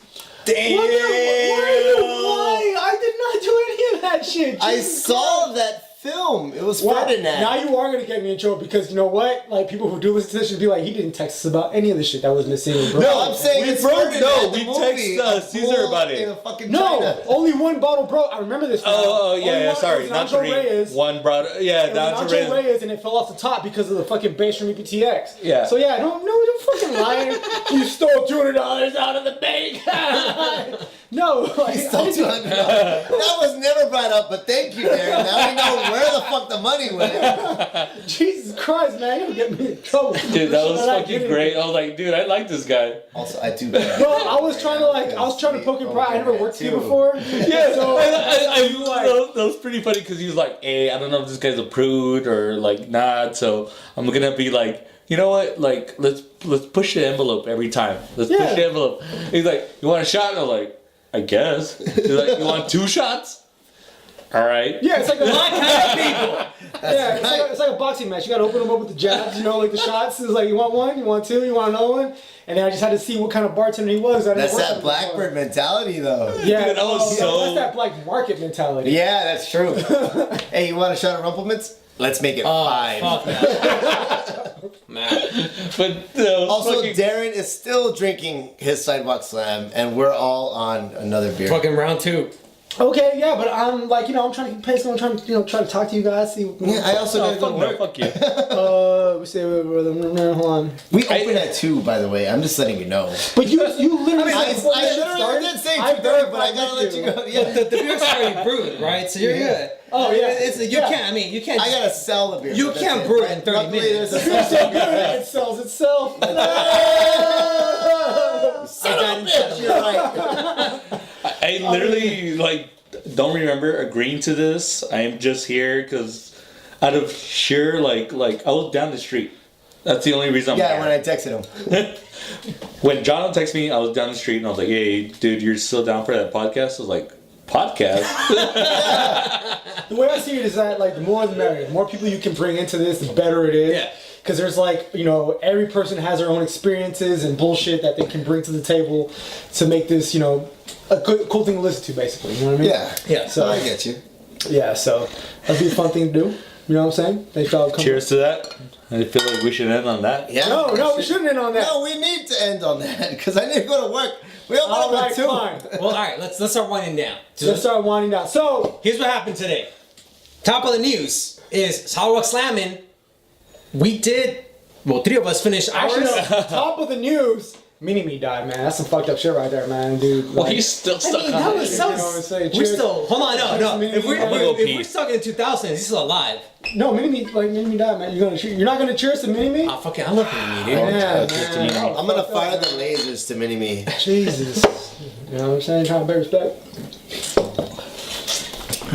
[SPEAKER 2] Damn.
[SPEAKER 1] Why? I did not do any of that shit.
[SPEAKER 3] I
[SPEAKER 1] Jesus
[SPEAKER 3] saw
[SPEAKER 1] Christ.
[SPEAKER 3] that film. It was
[SPEAKER 1] Wow.
[SPEAKER 3] Ferdinand.
[SPEAKER 1] Now you are gonna get me in trouble because you know what? Like people who do listen to this should be like, he didn't text us about any of the shit that was missing. Bro.
[SPEAKER 3] No, I'm saying it's Ferdinand.
[SPEAKER 4] we
[SPEAKER 3] the movie,
[SPEAKER 4] text
[SPEAKER 3] a
[SPEAKER 4] Caesar
[SPEAKER 3] fool
[SPEAKER 4] about it.
[SPEAKER 3] in a fucking
[SPEAKER 1] No,
[SPEAKER 3] China.
[SPEAKER 1] only one bottle broke. I remember this. Now.
[SPEAKER 4] Oh,
[SPEAKER 1] Only
[SPEAKER 4] yeah,
[SPEAKER 1] one-
[SPEAKER 4] sorry,
[SPEAKER 1] it was
[SPEAKER 4] not
[SPEAKER 1] Nacho
[SPEAKER 4] 3.
[SPEAKER 1] Reyes.
[SPEAKER 4] One brought, yeah,
[SPEAKER 1] It was
[SPEAKER 4] Nacho
[SPEAKER 1] Nacho
[SPEAKER 4] Reyes.
[SPEAKER 1] Reyes, and it fell off the top because of the fucking bass from EPTX.
[SPEAKER 4] Yeah.
[SPEAKER 1] So yeah, don't fucking lie. You stole $200 out of the bank. No, like,
[SPEAKER 3] Stole $200. That was never brought up, but thank you, Darren. Now we know where the fuck the money went.
[SPEAKER 1] Jesus Christ, man, you're gonna get me in trouble.
[SPEAKER 4] Dude, that was
[SPEAKER 1] I'm not
[SPEAKER 4] fucking
[SPEAKER 1] kidding.
[SPEAKER 4] great. I was like, dude, I like this guy.
[SPEAKER 3] Also, I do.
[SPEAKER 1] Bro, I was trying to poke your pride. I never worked with you before.
[SPEAKER 4] Yeah,
[SPEAKER 1] So
[SPEAKER 4] that was pretty funny because he was like, hey, I don't know if this guy's a prude or like not, so I'm gonna be like, you know what, like let's push the envelope every time. Let's push the envelope. He's like, you want a shot? And I'm like, I guess. He's like, you want 2 shots? All right.
[SPEAKER 1] yeah, it's like a
[SPEAKER 2] My kind of people.
[SPEAKER 1] yeah, it's like a boxing match. You gotta open them up with the jabs, you know, like the shots. It's like, you want one, you want 2, you want another one, and then I just had to see what kind of bartender he was. I didn't
[SPEAKER 3] That's
[SPEAKER 1] work
[SPEAKER 3] that
[SPEAKER 1] with him before.
[SPEAKER 3] Blackbird mentality, though.
[SPEAKER 1] Yeah,
[SPEAKER 4] Dude, that was so-
[SPEAKER 1] that's that black market mentality.
[SPEAKER 3] Yeah, that's true. Hey, you want a shot of Rumplemans? Let's make it 5.
[SPEAKER 2] Fuck that. Man.
[SPEAKER 4] But that was
[SPEAKER 3] Also,
[SPEAKER 4] fucking,
[SPEAKER 3] Darren is still drinking his sidewalk slam, and we're all on another beer.
[SPEAKER 2] Fucking round 2.
[SPEAKER 1] Okay, yeah, but I'm like, you know, I'm trying to keep pace. I'm trying to, try to talk to you guys. See,
[SPEAKER 3] Yeah, I also gotta go
[SPEAKER 4] fuck
[SPEAKER 3] to
[SPEAKER 4] no,
[SPEAKER 3] work.
[SPEAKER 4] fuck you.
[SPEAKER 1] we say, hold on.
[SPEAKER 3] We open at 2, by the way. I'm just letting you know.
[SPEAKER 1] But you literally.
[SPEAKER 3] I
[SPEAKER 1] before the shit
[SPEAKER 3] literally
[SPEAKER 1] started,
[SPEAKER 3] did say say
[SPEAKER 1] I
[SPEAKER 3] 2:30, but I
[SPEAKER 1] verified
[SPEAKER 3] gotta
[SPEAKER 1] with
[SPEAKER 3] let you
[SPEAKER 1] you.
[SPEAKER 3] go. Yeah.
[SPEAKER 2] The beer's already brewed, right? So you're good.
[SPEAKER 1] Oh, yeah.
[SPEAKER 2] You
[SPEAKER 1] Yeah.
[SPEAKER 2] can't. I mean, you can't.
[SPEAKER 3] I gotta sell the beer.
[SPEAKER 2] You
[SPEAKER 3] but that's
[SPEAKER 2] can't brew it in 30
[SPEAKER 3] Luckily,
[SPEAKER 2] minutes.
[SPEAKER 3] there's a
[SPEAKER 1] It's so
[SPEAKER 3] sell.
[SPEAKER 1] good, it sells itself.
[SPEAKER 3] Son of a bitch, you're right.
[SPEAKER 4] I literally like don't remember agreeing to this. I am just here because out of sheer like I was down the street. That's the only reason I'm
[SPEAKER 3] Yeah,
[SPEAKER 4] here.
[SPEAKER 3] when I texted him.
[SPEAKER 4] When John texted me, I was down the street and I was like, "Hey, dude, you're still down for that podcast?" I was like, "Podcast?"
[SPEAKER 1] The way I see it is that like the more the merrier. The more people you can bring into this, the better it is.
[SPEAKER 2] Yeah.
[SPEAKER 1] Because there's like, you know, every person has their own experiences and bullshit that they can bring to the table to make this, you know, a good, cool thing to listen to, basically. You know what I mean?
[SPEAKER 3] Yeah.
[SPEAKER 2] Yeah.
[SPEAKER 1] So
[SPEAKER 3] I get you.
[SPEAKER 1] yeah, so that'd be a fun thing to do. You know what I'm saying? Thanks y'all for coming.
[SPEAKER 4] Cheers to that. I feel like we should end on that.
[SPEAKER 3] Yeah.
[SPEAKER 1] No, we shouldn't end on that.
[SPEAKER 3] No, we need to end on that because I need to go to work. We all
[SPEAKER 1] All
[SPEAKER 3] got
[SPEAKER 1] right,
[SPEAKER 3] to
[SPEAKER 1] fine.
[SPEAKER 2] Well, all right. Let's start winding down.
[SPEAKER 1] Let's start winding down. So,
[SPEAKER 2] Here's what happened today. Top of the news is Sidewalk Slammin. We did. Well, 3 of us finished ours.
[SPEAKER 1] actually, no, top of the news, Mini-Me died, man. That's some fucked up shit right there, man, dude.
[SPEAKER 4] Well,
[SPEAKER 1] Like,
[SPEAKER 4] he's still
[SPEAKER 2] I
[SPEAKER 4] stuck
[SPEAKER 2] mean,
[SPEAKER 4] on
[SPEAKER 2] that
[SPEAKER 4] it.
[SPEAKER 2] was
[SPEAKER 1] You
[SPEAKER 2] so.
[SPEAKER 1] know what I'm saying?
[SPEAKER 2] We're
[SPEAKER 1] Cheers.
[SPEAKER 2] still. Hold on, no.
[SPEAKER 1] Cheers,
[SPEAKER 2] If we're,
[SPEAKER 1] Mini-Me.
[SPEAKER 2] if we're stuck in the 2000s, he's still alive.
[SPEAKER 1] no, Mini-Me died, man. You're not gonna cheers to Mini-Me?
[SPEAKER 2] Oh, fucking, I love Mini-Me, dude.
[SPEAKER 1] Yeah,
[SPEAKER 4] cheers to
[SPEAKER 1] man.
[SPEAKER 4] Mini-Me.
[SPEAKER 1] Oh,
[SPEAKER 3] I'm gonna
[SPEAKER 1] fucked up,
[SPEAKER 3] fire the
[SPEAKER 1] man.
[SPEAKER 3] lasers to Mini-Me.
[SPEAKER 1] Jesus. You know what I'm saying? Trying to pay respect.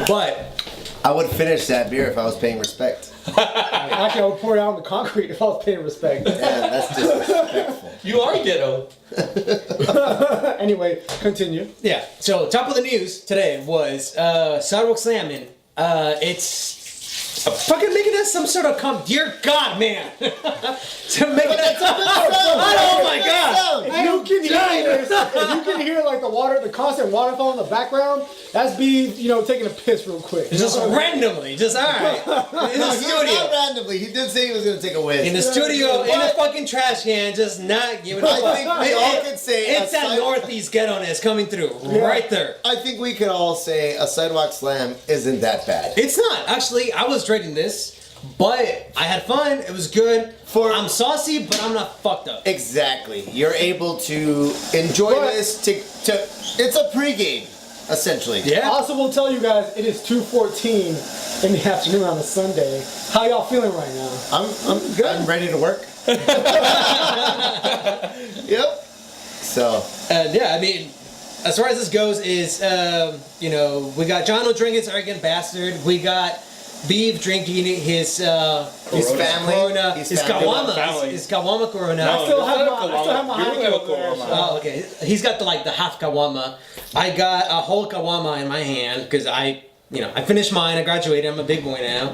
[SPEAKER 2] But
[SPEAKER 3] I would finish that beer if I was paying respect.
[SPEAKER 1] Actually, I would pour it out on the concrete if I was paying respect.
[SPEAKER 3] Yeah, that's disrespectful.
[SPEAKER 4] You are ghetto.
[SPEAKER 1] Anyway, continue.
[SPEAKER 2] yeah, so top of the news today was Sidewalk Slammin. It's fucking making us some sort of dear God, man. To make it oh my God.
[SPEAKER 1] If you can hear this, if you can hear like the constant waterfall in the background, that's B, you know, taking a piss real quick.
[SPEAKER 2] Just randomly, just all right. In the
[SPEAKER 3] No, he did not
[SPEAKER 2] studio.
[SPEAKER 3] randomly. He did say he was gonna take a whiz.
[SPEAKER 2] In the studio, in the
[SPEAKER 3] But
[SPEAKER 2] fucking trash can, just not giving a
[SPEAKER 3] I
[SPEAKER 2] fuck.
[SPEAKER 3] think we all could say
[SPEAKER 2] It's that northeast ghetto-ness coming through, right there.
[SPEAKER 3] I think we could all say a sidewalk slam isn't that bad.
[SPEAKER 2] It's not. Actually, I was dreading this, but I had fun. It was good. I'm saucy, but I'm not fucked up.
[SPEAKER 3] Exactly. You're able to enjoy
[SPEAKER 1] But-
[SPEAKER 3] this to it's a pregame, essentially.
[SPEAKER 2] Yeah.
[SPEAKER 1] Also, we'll tell you guys it is 2:14 in the afternoon on a Sunday. How y'all feeling right now?
[SPEAKER 3] I'm good. I'm ready to work. Yep. So
[SPEAKER 2] And yeah, I mean, as far as this goes, is you know, we got Jono drinking his arrogant bastard. We got Beef drinking his
[SPEAKER 3] family.
[SPEAKER 2] Corona,
[SPEAKER 3] His
[SPEAKER 2] his
[SPEAKER 3] family.
[SPEAKER 2] Kawama,
[SPEAKER 4] Family.
[SPEAKER 2] his Kawama Corona.
[SPEAKER 4] No,
[SPEAKER 1] I still have
[SPEAKER 4] it's
[SPEAKER 1] my
[SPEAKER 4] not a Kawama.
[SPEAKER 1] Heineken
[SPEAKER 4] You have a
[SPEAKER 1] over there,
[SPEAKER 4] Kawama.
[SPEAKER 1] so-
[SPEAKER 2] Oh, okay. He's got the half Kawama. I got a whole Kawama in my hand because I finished mine. I graduated. I'm a big boy now.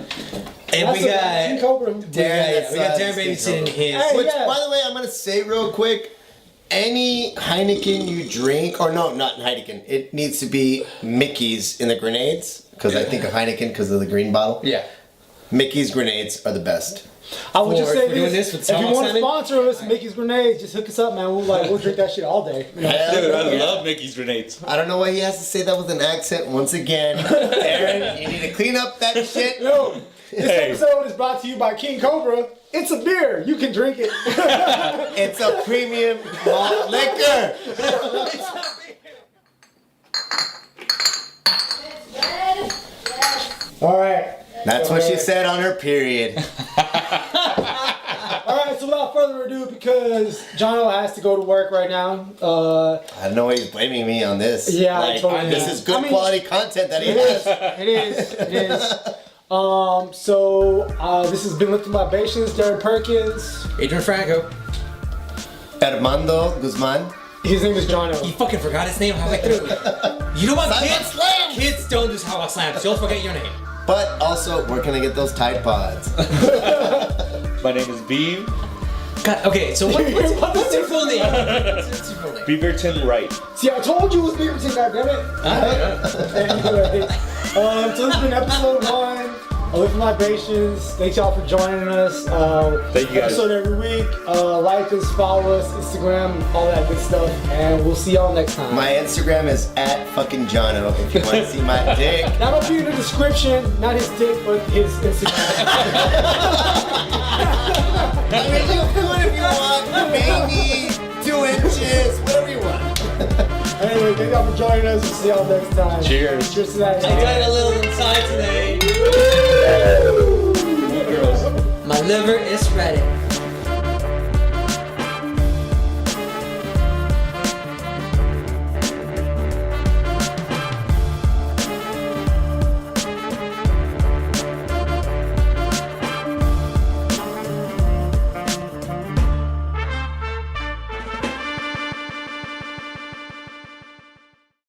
[SPEAKER 2] And we
[SPEAKER 1] King
[SPEAKER 2] got
[SPEAKER 1] Cobra.
[SPEAKER 2] we got Darren
[SPEAKER 3] King
[SPEAKER 2] babysitting
[SPEAKER 3] Cobra.
[SPEAKER 2] his.
[SPEAKER 1] Hey,
[SPEAKER 3] Which,
[SPEAKER 1] yeah.
[SPEAKER 3] by the way, I'm gonna say real quick, any Heineken you drink, or no, not Heineken, it needs to be Mickey's in the grenades, because I think of Heineken because of the green bottle.
[SPEAKER 2] Yeah.
[SPEAKER 3] Mickey's grenades are the best.
[SPEAKER 1] I would just
[SPEAKER 2] For
[SPEAKER 1] say
[SPEAKER 2] doing
[SPEAKER 1] this:
[SPEAKER 2] this with
[SPEAKER 1] if you
[SPEAKER 2] Sidewalk
[SPEAKER 1] want to
[SPEAKER 2] Salmon?
[SPEAKER 1] sponsor us, Mickey's Grenades, just hook us up, man. We'll drink that shit all day. You know?
[SPEAKER 4] Dude, I love Mickey's grenades.
[SPEAKER 3] I don't know why he has to say that with an accent once again. Aaron, you need to clean up that shit.
[SPEAKER 1] Yo, this
[SPEAKER 4] Hey.
[SPEAKER 1] episode is brought to you by King Cobra. It's a beer. You can drink it.
[SPEAKER 3] It's a premium malt liquor.
[SPEAKER 1] All right.
[SPEAKER 3] That's what she said on her period.
[SPEAKER 1] All right. So without further ado, because Jono has to go to work right now.
[SPEAKER 3] I don't know why he's blaming me on this.
[SPEAKER 1] Yeah, I
[SPEAKER 3] like,
[SPEAKER 1] totally
[SPEAKER 3] this
[SPEAKER 1] know.
[SPEAKER 3] is good
[SPEAKER 1] I mean,
[SPEAKER 3] quality content that he
[SPEAKER 1] It is.
[SPEAKER 3] has.
[SPEAKER 1] It is. It is. So this has been Lifting Libations, Darren Perkins.
[SPEAKER 2] Adrian Franco.
[SPEAKER 3] Armando Guzman.
[SPEAKER 1] His name is Jono.
[SPEAKER 2] You fucking forgot his name halfway through. You know what,
[SPEAKER 3] Sidewalk
[SPEAKER 2] kids?
[SPEAKER 3] Slam.
[SPEAKER 2] Kids don't do Sidewalk Slams. Don't forget your name.
[SPEAKER 3] But also, where can I get those Tide Pods?
[SPEAKER 4] My name is Beav.
[SPEAKER 2] God, okay, so what's your full name? What's your full name?
[SPEAKER 4] Beaverton Wright.
[SPEAKER 1] See, I told you it was Beaverton, goddammit. Anyway, so this has been episode 1 of Lifting Libations. Thanks y'all for joining us.
[SPEAKER 4] Thank you guys.
[SPEAKER 1] Episode every week. Like us, follow us, Instagram, all that good stuff. And we'll see y'all next time.
[SPEAKER 3] My Instagram is @fuckingJono if you want to see my dick.
[SPEAKER 1] That'll be in the description. Not his dick, but his Instagram.
[SPEAKER 3] I mean, you can do it if you want. Maybe 2 inches, whatever you want.
[SPEAKER 1] Anyway, thank y'all y'all for joining us. We'll see y'all next time.
[SPEAKER 4] Cheers.
[SPEAKER 1] Cheers to that.
[SPEAKER 2] I got a little inside today. My liver is ready.